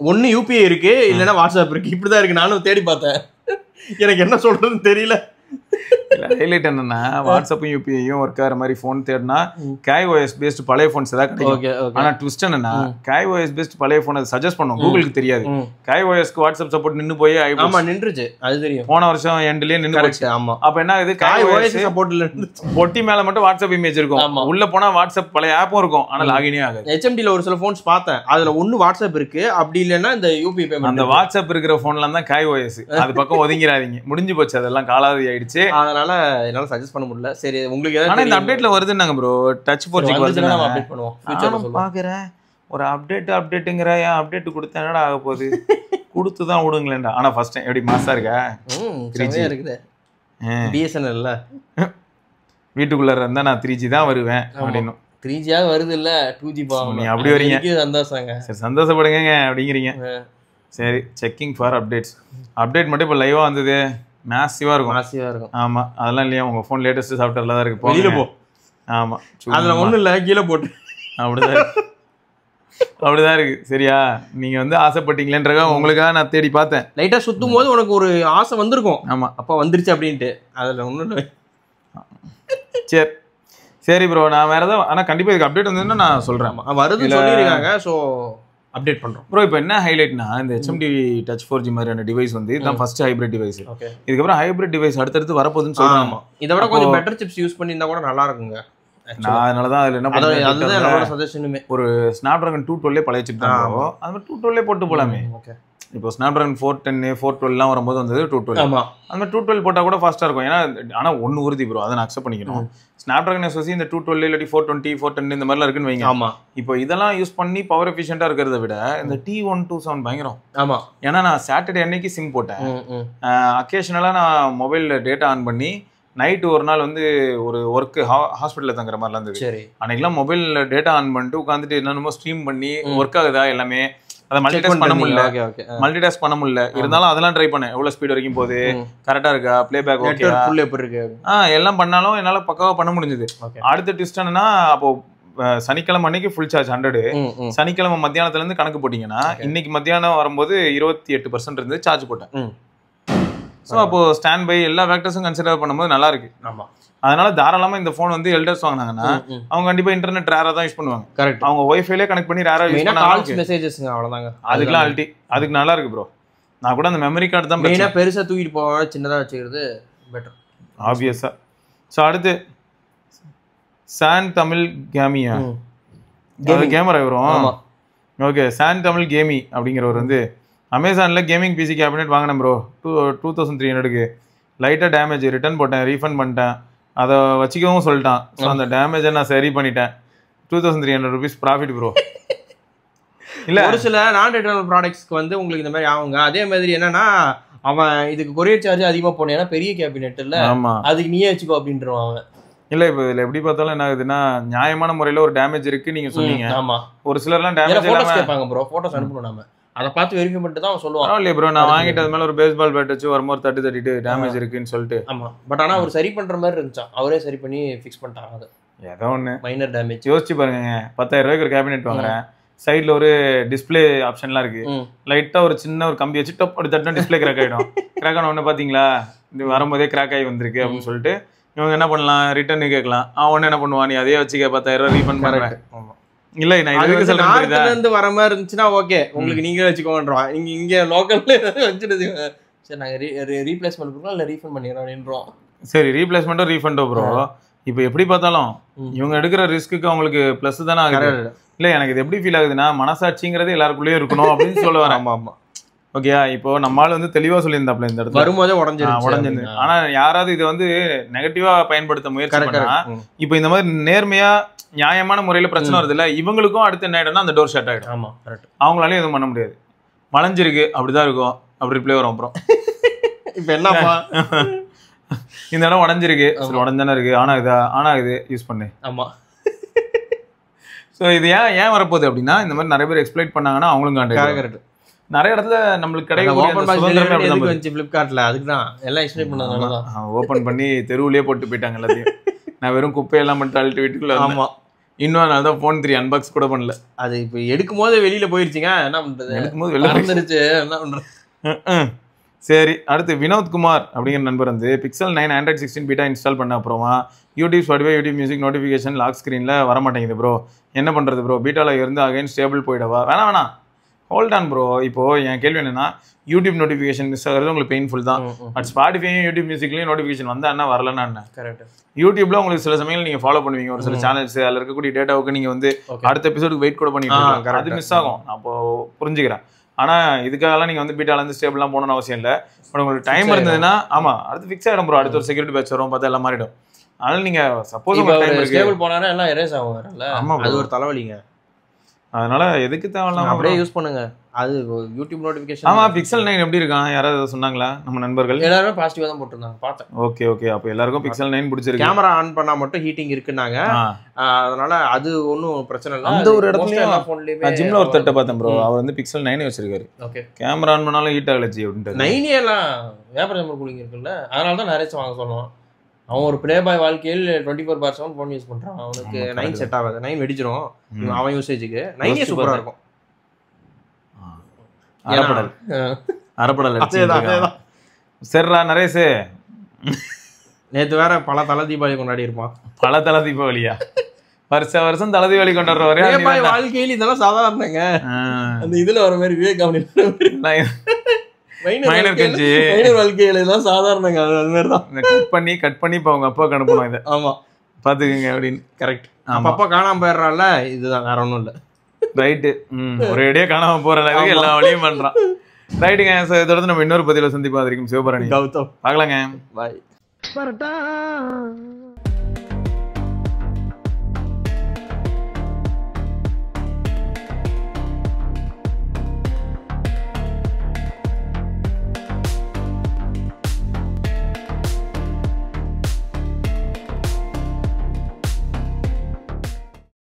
ஒன்னு யூபிஐ இருக்கு, இல்லைன்னா வாட்ஸ்அப் இருக்கு, இப்படிதான் இருக்கு. நானும் தேடி பார்த்தேன், எனக்கு என்ன சொல்றதுன்னு தெரியல. ஹைலைட் என்னன்னா வாட்ஸ்அப்பும் யூபிஐயும் ஒர்க் ஆகிற மாதிரி ஃபோன் தேடினா KaiOS பேஸ்ட் பழைய ஃபோன்ஸ் ஏதாவது கிடைக்கும். ஆனா ட்விஸ்ட் என்னன்னா KaiOS பேஸ்ட் பழைய ஃபோன் அது சஜஸ்ட் பண்ணும், கூகுளுக்கு தெரியாது. KaiOSக்கு வாட்ஸ்அப் சப்போர்ட் நின்னு போய் ஆமா நின்றுச்சு, அது தெரியும், போன வருஷம் எண்ட்லயே நின்னு போச்சு. ஆமா அப்ப என்ன ஆகுது, KaiOS சப்போர்ட்ல பொட்டி மேல மட்டும் வாட்ஸ்அப் இமேஜ் இருக்கும், உள்ள போனா வாட்ஸ்அப் பழைய ஆப்பும் இருக்கும், ஆனா லாகினே ஆகாது. HMDல ஒரு சில ஃபோன்ஸ் பார்த்தேன், அதுல ஒன்னு வாட்ஸ்அப் இருக்கு, அப்படி இல்லைன்னா இந்த யூபிஐ பேமெண்ட். அந்த வாட்ஸ்அப் இருக்கிற ஃபோன்ல தான் KaiOS, அது பக்கம் ஒதுங்கிறாதீங்க, முடிஞ்சு போச்சு, அதெல்லாம் காலாவதி ஆயிடுச்சு. அதனால என்னால சஜஸ்ட் பண்ண முடியல. சரி உங்களுக்கு ஆனா இந்த அப்டேட்ல வருதுன்னாங்க ப்ரோ, டச் 4G வருது, நாம அப்டேட் பண்ணுவோம் ஃபியூச்சர்ல. சொல்றேன் பாக்குறேன் ஒரு அப்டேட்ங்கற, ஏன் அப்டேட் கொடுத்தா என்னடா ஆக போகுது, கொடுத்து தான் விடுங்களேன்டா. ஆனா ஃபர்ஸ்ட் டைம் எப்படி மாசா இருக்கா, 3G இருக்குது, BSNL இல்ல, வீட்டுக்குள்ள இருந்தா நான் 3G தான் வருவேன் அப்படின்னு. 3G ஆ வருது இல்ல, 2G பாவம். நீ அப்படி வரீங்க, சந்தோஷங்க, சரி சந்தோஷப்படுங்க அப்படிங்கிறீங்க. சரி செக்கிங் ஃபார் அப்டேட்ஸ். அப்டேட் மட்டும் இப்போ லைவா வந்தது, மேசிவா இருக்கும். ஆமா அதெல்லாம் இல்லையா, உங்க போன் லேட்டஸ்ட் சாஃப்ட்வேர்ல தான் இருக்கு, வெளியில போ. ஆமா அதுல ஒண்ணும் இல்ல, கீழே போட்டு அப்படிதான் இருக்கு. சரியா, நீங்க வந்து ஆசைப்பட்டீங்களேன்றதா உங்களுக்காக நான் தேடி பார்த்தேன். லைட்டா சுத்தும் போது உனக்கு ஒரு ஆசை வந்திருக்கும், ஆமா அப்ப வந்துருச்சு அப்படின்ட்டு. அதுல ஒண்ணும் இல்லை. சரி ப்ரோ, நான் வேற ஏதாவது, ஆனா கண்டிப்பா இதுக்கு அப்டேட் வந்ததுன்னா நான் சொல்றேன். வருதுன்னு சொல்லிருக்காங்க, சோ அப்டேட் பண்றோம் ப்ரோ. இப்போ என்ன ஹைலைட்னா, இந்த HMD டச் 4G மாதிரியான டிவைஸ் வந்து இதுதான் ஃபர்ஸ்ட் ஹைபிரிட் டிவைஸ். இதுக்கப்புறம் ஹைபிரிட் டிவைஸ் அடுத்தடுத்து வரப்போகுதுன்னு சொல்றாங்க. இதை விட கொஞ்சம் பெட்டர் சிப்ஸ் யூஸ் பண்ணியிருந்தா கூட நல்லா இருக்குங்க. நான் அதனாலதான் அதுல என்ன பண்ணுறேன், அதுதான் என்னோட சஜஷனுமே. ஒரு ஸ்னாப்டிராகன் 212 பழைய சிப் தான், அது மாதிரி 212 போட்டு போலாமே. இப்போ ஸ்னாப்டிராகன் 410 412 வரும்போது வந்தது 212. அந்த மாதிரி 212 போட்டால் கூட ஃபாஸ்ட்டாக இருக்கும். ஏன்னா ஆனால் ஒன்று உறுதி ப்ரோ, அதை நான் அக்செப்ட் பண்ணிக்கணும். ஸ்னாப்டிராகன் SoC இந்த 212 இல்லாட்டி 420 410 இந்த மாதிரிலாம் இருக்குன்னு வைங்க. ஆமா இப்போ இதெல்லாம் யூஸ் பண்ணி பவர் எஃபிஷியண்டாக இருக்கிறத விட இந்த T127 பயங்கரம். ஆமா, ஏன்னா நான் சாட்டர்டே அன்னைக்கு சிம் போட்டேன், அக்கேஷனலாக நான் மொபைலில் டேட்டா ஆன் பண்ணி நைட்டு ஒரு நாள் வந்து ஒரு ஒர்க்கு ஹாஸ்பிட்டலில் தங்குற மாதிரிலாம் இருந்தது. சரி, அன்னைக்கெல்லாம் மொபைலில் டேட்டா ஆன் பண்ணிட்டு உட்காந்துட்டு என்னென்னமோ ஸ்ட்ரீம் பண்ணி ஒர்க் ஆகுதா எல்லாமே, அதை மல்டிடாஸ்க் பண்ண முடியல. இருந்தாலும் அதெல்லாம் ட்ரை பண்ணேன், எவ்வளவு ஸ்பீட் வரைக்கும் போகுது, கரெக்டா இருக்கா, பிளேபேக் ஓகேவா, எல்லாம் பண்ணாலும் என்னால பக்காவா பண்ண முடிஞ்சது. அடுத்த ட்விஸ்ட் என்னன்னா, அப்போ சனிக்கிழமை அன்னைக்கு ஃபுல் சார்ஜ் 100, சனிக்கிழமை மத்தியானத்துல இருந்து கணக்கு போட்டீங்கன்னா இன்னைக்கு மத்தியானம் வரும்போது 28% இருந்து சார்ஜ் போட்டேன். ஸோ அப்போ ஸ்டாண்ட் பை எல்லா ஃபேக்டர்ஸும் கன்சிடர் பண்ணும்போது நல்லா இருக்கு. ஆமா, அதனால தாராளமா இந்த போன் வந்து எல்டர்ஸ் வாங்கினாங்கன்னா அவங்க கண்டிப்பா இன்டர்நெட் ரேரா தான் யூஸ் பண்ணுவாங்க. கரெக்ட், அவங்க வைஃபைலே கனெக்ட் பண்ணி ரேரா யூஸ் பண்ணுவாங்க. கால்ஸ் மெசேஜஸ்ங்க அவ்வளவுதாங்க, அதுக்குலாம் அல்டி, அதுக்கு நல்லா இருக்கு ப்ரோ. நான் கூட அந்த மெமரி கார்டு தான் மெயினா பெருசா தூக்கிட்டு போக சின்னதா வச்சுக்கிறது பெட்டர் ஆப்வியஸா. ஸோ அடுத்து சான் தமிழ் கேமியா, கேமரா வரும். ஓகே, சான் தமிழ் கேமி அப்படிங்கிறவர் வந்து அமேசானில் கேமிங் பிசி கேபினெட் வாங்கினேன் ப்ரோ, 2300க்கு. லைட்டாக டேமேஜ், ரிட்டர்ன் போட்டேன், ரீஃபண்ட் பண்ணிட்டேன், அதை வச்சுக்கவும் சொல்லிட்டான். ஸோ அந்த டேமேஜை நான் சரி பண்ணிட்டேன். 2300 rupees ப்ராஃபிட் ப்ரோ. இல்லை ஒரு சில நான் ரிட்டர்னபிள் ப்ராடக்ட்ஸ்க்கு வந்து உங்களுக்கு இந்த மாதிரி ஆகுங்க. அதே மாதிரி என்னன்னா, அவன் இதுக்கு கொரியர் சார்ஜ் அதிகமாக போனேன்னா பெரிய கேபினெட் இல்லை, அதுக்கு நீயே வச்சுக்கோ அப்படின்றான் அவன். இல்லை இப்போ இதில் எப்படி பார்த்தாலும் என்ன ஆகுதுன்னா, நியாயமான முறையில் ஒரு டேமேஜ் இருக்கு நீங்கள் சொன்னீங்க. ஆமாம், ஒரு சிலர்லாம் டேமேஜ் ஃபோட்டோஸ் கேட்பாங்க ப்ரோ, ஃபோட்டோஸ் அனுப்பணும். நம்ம அதை பார்த்து வெரிஃபை பண்ணிட்டு தான் அவன் சொல்லுவான். பரவாயில்லையே ப்ரோ, நான் வாங்கிட்டு அது மேல ஒரு பேஸ்பால் பேட் வச்சு ஒரு மாதிரி தட்டிட்டு டேமேஜ் இருக்குன்னு சொல்லிட்டு. ஆமா, பட் ஆனா அவர் சரி பண்ற மாதிரி இருந்துச்சான், அவரே சரி பண்ணி ஃபிக்ஸ் பண்ணிட்டாங்க. அது ஏதோ ஒண்ணு மைனர் டேமேஜ். யோசிச்சு பாருங்க, 10,000 ரூபாய்க்கு ஒரு கேபினெட் வாங்குறேன், சைட்ல ஒரு டிஸ்பிளே ஆப்ஷன்லாம் இருக்கு, லைட்டா ஒரு சின்ன ஒரு கம்பி வச்சு டப் அப்படி தட்டினா டிஸ்பிளே கிராக் ஆயிடும். கிராக் ஆன உடனே பாத்தீங்களா இது வரும்போதே கிராக் ஆகி வந்திருக்கு அப்படின்னு சொல்லிட்டு இவங்க என்ன பண்ணலாம், ரிட்டர்ன் கேட்கலாம். அவன் என்ன பண்ணுவான், நீ அதே வச்சுக்க 10,000 ரூபாய் ரீஃபண்ட் பண்றேன். இல்ல நான் இதுக்கு சொல்றேன், நார்த்ல இருந்து வர மாதிரி இருந்துச்சுன்னா ஓகே, உங்களுக்கு நீங்க வச்சுக்கோன்றோம். இங்க லோக்கல்ல வச்சிடுது, சரி நாங்க ரீப்ளேஸ்மென்ட் கொடுக்கலாம் இல்ல ரீஃபண்ட் பண்ணிடுறோம் அப்படின்றோம். சரி ரீப்ளேஸ்மெண்ட்டோ ரீஃபண்டோ ப்ரோ, இப்போ எப்படி பார்த்தாலும் இவங்க எடுக்கிற ரிஸ்க்கு அவங்களுக்கு பிளஸ் தானே ஆகுது. இல்ல எனக்கு இது எப்படி ஃபீல் ஆகுதுன்னா, மனசாட்சிங்கிறது எல்லாருக்குள்ளேயும் இருக்கணும் அப்படின்னு சொல்ல வரேன். ஆமா ஆமா ஓகேயா, இப்போ நம்மளால வந்து தெளிவா சொல்லியிருந்தாப்ல இந்த இடத்துல வரும்போதே உடஞ்சிருந்து. ஆனா யாராவது இதை வந்து நெகட்டிவா பயன்படுத்த முயற்சி பண்ணா, இப்போ இந்த மாதிரி நேர்மையா நியாயமான முறையில பிரச்சனை வருது இல்ல, இவங்களுக்கும் அடுத்து என்ன ஆயிடும்னா அந்த டோர் ஷட் ஆயிடும். ஆமா கரெக்ட், அவங்களாலையும் எதுவும் பண்ண முடியாது. வளைஞ்சிருக்கு அப்படிதான் இருக்கும், அப்படி ரிப்ளை வரும். அப்புறம் இப்ப என்னப்பா இந்த இடம் உடஞ்சிருக்கு, சரி உடஞ்சானே இருக்கு, ஆனா இது யூஸ் பண்ணு. ஆமா, ஸோ இது ஏன் வரப்போகுது அப்படின்னா, இந்த மாதிரி நிறைய பேர் எக்ஸ்பிளைட் பண்ணாங்கன்னா அவங்களும் கான்டாக்ட் நிறைய இடத்துல நம்மளுக்கு கிடைக்கும். ஃபிளிப்கார்ட்ல அதுக்கு தான் எல்லாம் எக்ஸ்பிளைன் பண்ணதுனால தான் ஓப்பன் பண்ணி தெருவுலயே போட்டு போயிட்டாங்க எல்லாத்தையும். நான் வெறும் குப்பையெல்லாம் மட்டும் அழுட்டு வீட்டுக்குள்ள. ஆமா, இன்னும் நாள் தான் ஃபோன் 3 அன்பாக்ஸ் கூட பண்ணல. அது இப்போ எடுக்கும் போது வெளியில போயிருச்சுங்க, என்ன பண்றது, எடுக்கும் போது வெளில வந்துருச்சு, என்ன பண்றது. சரி, அடுத்து வினோத்குமார் அப்படிங்கிற நண்பர் வந்து Pixel 9 Android 16 பீட்டா இன்ஸ்டால் பண்ண அப்புறமா YouTube Spotify YouTube music notification lock ஸ்க்ரீனில் வர மாட்டேங்குது ப்ரோ, என்ன பண்ணுறது ப்ரோ, பீட்டாவில் இருந்து அகைன் ஸ்டேபிள் போயிடவா? வேணாம் ஹோல்ட் ஆன் ப்ரோ. இப்போ என் கேள்வி என்னன்னா, யூடியூப் நோட்டிஃபிகேஷன் மிஸ் ஆகிறது உங்களுக்கு பெயின்ஃபுல் தான், பட் ஸ்பாட்டிஃபையும் யூடியூப் மியூசிக்லையும் நோட்டிஃபிகேஷன் வந்தா என்ன வரலன்னா என்ன? கரெக்ட். யூடியூப்ல உங்களுக்கு சில சமயங்கள் நீங்க ஃபாலோ பண்ணுவீங்க, ஒரு சில சேனல்ஸ் அதில் இருக்கக்கூடிய டேட்டாவுக்கு நீங்க வந்து அடுத்த எபிசோடுக்கு வெயிட் கூட பண்ணிட்டு இருக்காங்க, அது மிஸ் ஆகும். நான் அப்போ புரிஞ்சுக்கிறேன். ஆனா இதுக்காகலாம் நீங்க வந்து பீட்டால இருந்து ஸ்டேபிள்லாம் போகணும்னு அவசியம் இல்லை. பட் உங்களுக்கு டைம் இருந்ததுன்னா ஆமா அடுத்து ஃபிக்ஸ் ஆயிடும் ப்ரோ, அடுத்த ஒரு செக்யூரிட்டி பேட்ச் வரும், பார்த்தா எல்லாம் மாறிடும். அதனால நீங்க சப்போஸ் ஸ்டேபிள் போனானே எல்லாம் எரேஸ் ஆகும் வரல. ஆமா, அது ஒரு தலைவலிங்க. அதனால எதுக்கு தேவையில்லாம அப்படியே யூஸ் பண்ணுங்க. அது யூடியூப் நோட்டிஃபிகேஷன். ஆமா, Pixel 9 எப்படி இருக்கான், யாராவது சொன்னாங்களா நம்ம நண்பர்கள்? எல்லாரும் பாசிட்டிவா தான் போட்டுருந்தாங்க, பார்த்தேன். ஓகே அப்ப எல்லாருக்கும் Pixel 9 பிடிச்சிருக்கு. கேமரா ஆன் பண்ணா மட்டும் ஹீட்டிங் இருக்குன்னாங்க, அதனால அது ஒன்றும் பிரச்சனை இல்லை. அந்த ஒரு இடத்துலயும் நான் ஜிம்ல ஒரு தட்டை பார்த்தேன் ப்ரோ, அவர் வந்து Pixel 9 வச்சிருக்காரு. ஓகே, கேமரா ஆன் பண்ணாலும் ஹீட் ஆகலச்சி அப்படின்ட்டு. 9 எல்லாம் வியாபார நம்பர் கூலிங் இருக்குல்ல, அதனால தான் நிறைய வாங்க சொல்லுவான். அவன் ஒரு பிளே பாய் வாழ்க்கையில் 24/7 ஃபோன் யூஸ் பண்றான், அவனுக்கு 9 செட் ஆகாது, 9 வெடிச்சிரும் அவன் யூசேஜுக்கு. 9 சூப்பரா இருக்கும். அரப்படல் சரிடா நரேஷ், நேத்து வேற பல தலை தீபாவளி கொண்டாடி இருப்பான். பல தலை தீபாவளியா? வருஷம் தலை தீபாவளி கொண்டாடுறவரே வாழ்க்கையில் இதெல்லாம் சாதாரணங்க. அந்த இதுல வர மாதிரி விவேக் மைனர் கஞ்சி வாழ்க்கையில இதெல்லாம் சாதாரணங்க. அது மாதிரிதான் கட் பண்ணி இப்போ அவங்க அப்பா அனுப்பணும் இதை. ஆமா, பாத்துக்கங்க அப்படின்னு. கரெக்ட். அப்பா காணாம போயிடுறான்ல, இதுதான், வேற ஒன்றும் இல்லை. ரைட்டு, ஒரு ஐடியா காணாம போற அளவுக்கு எல்லா வழியும் பண்றான். ரைட்டுங்க, தொடர்ந்து நம்ம இன்னொரு பதிவில் சந்திப்போம். அது வரைக்கும் சிவபரணி, கௌதம், பார்க்கலாங்க, பாய்.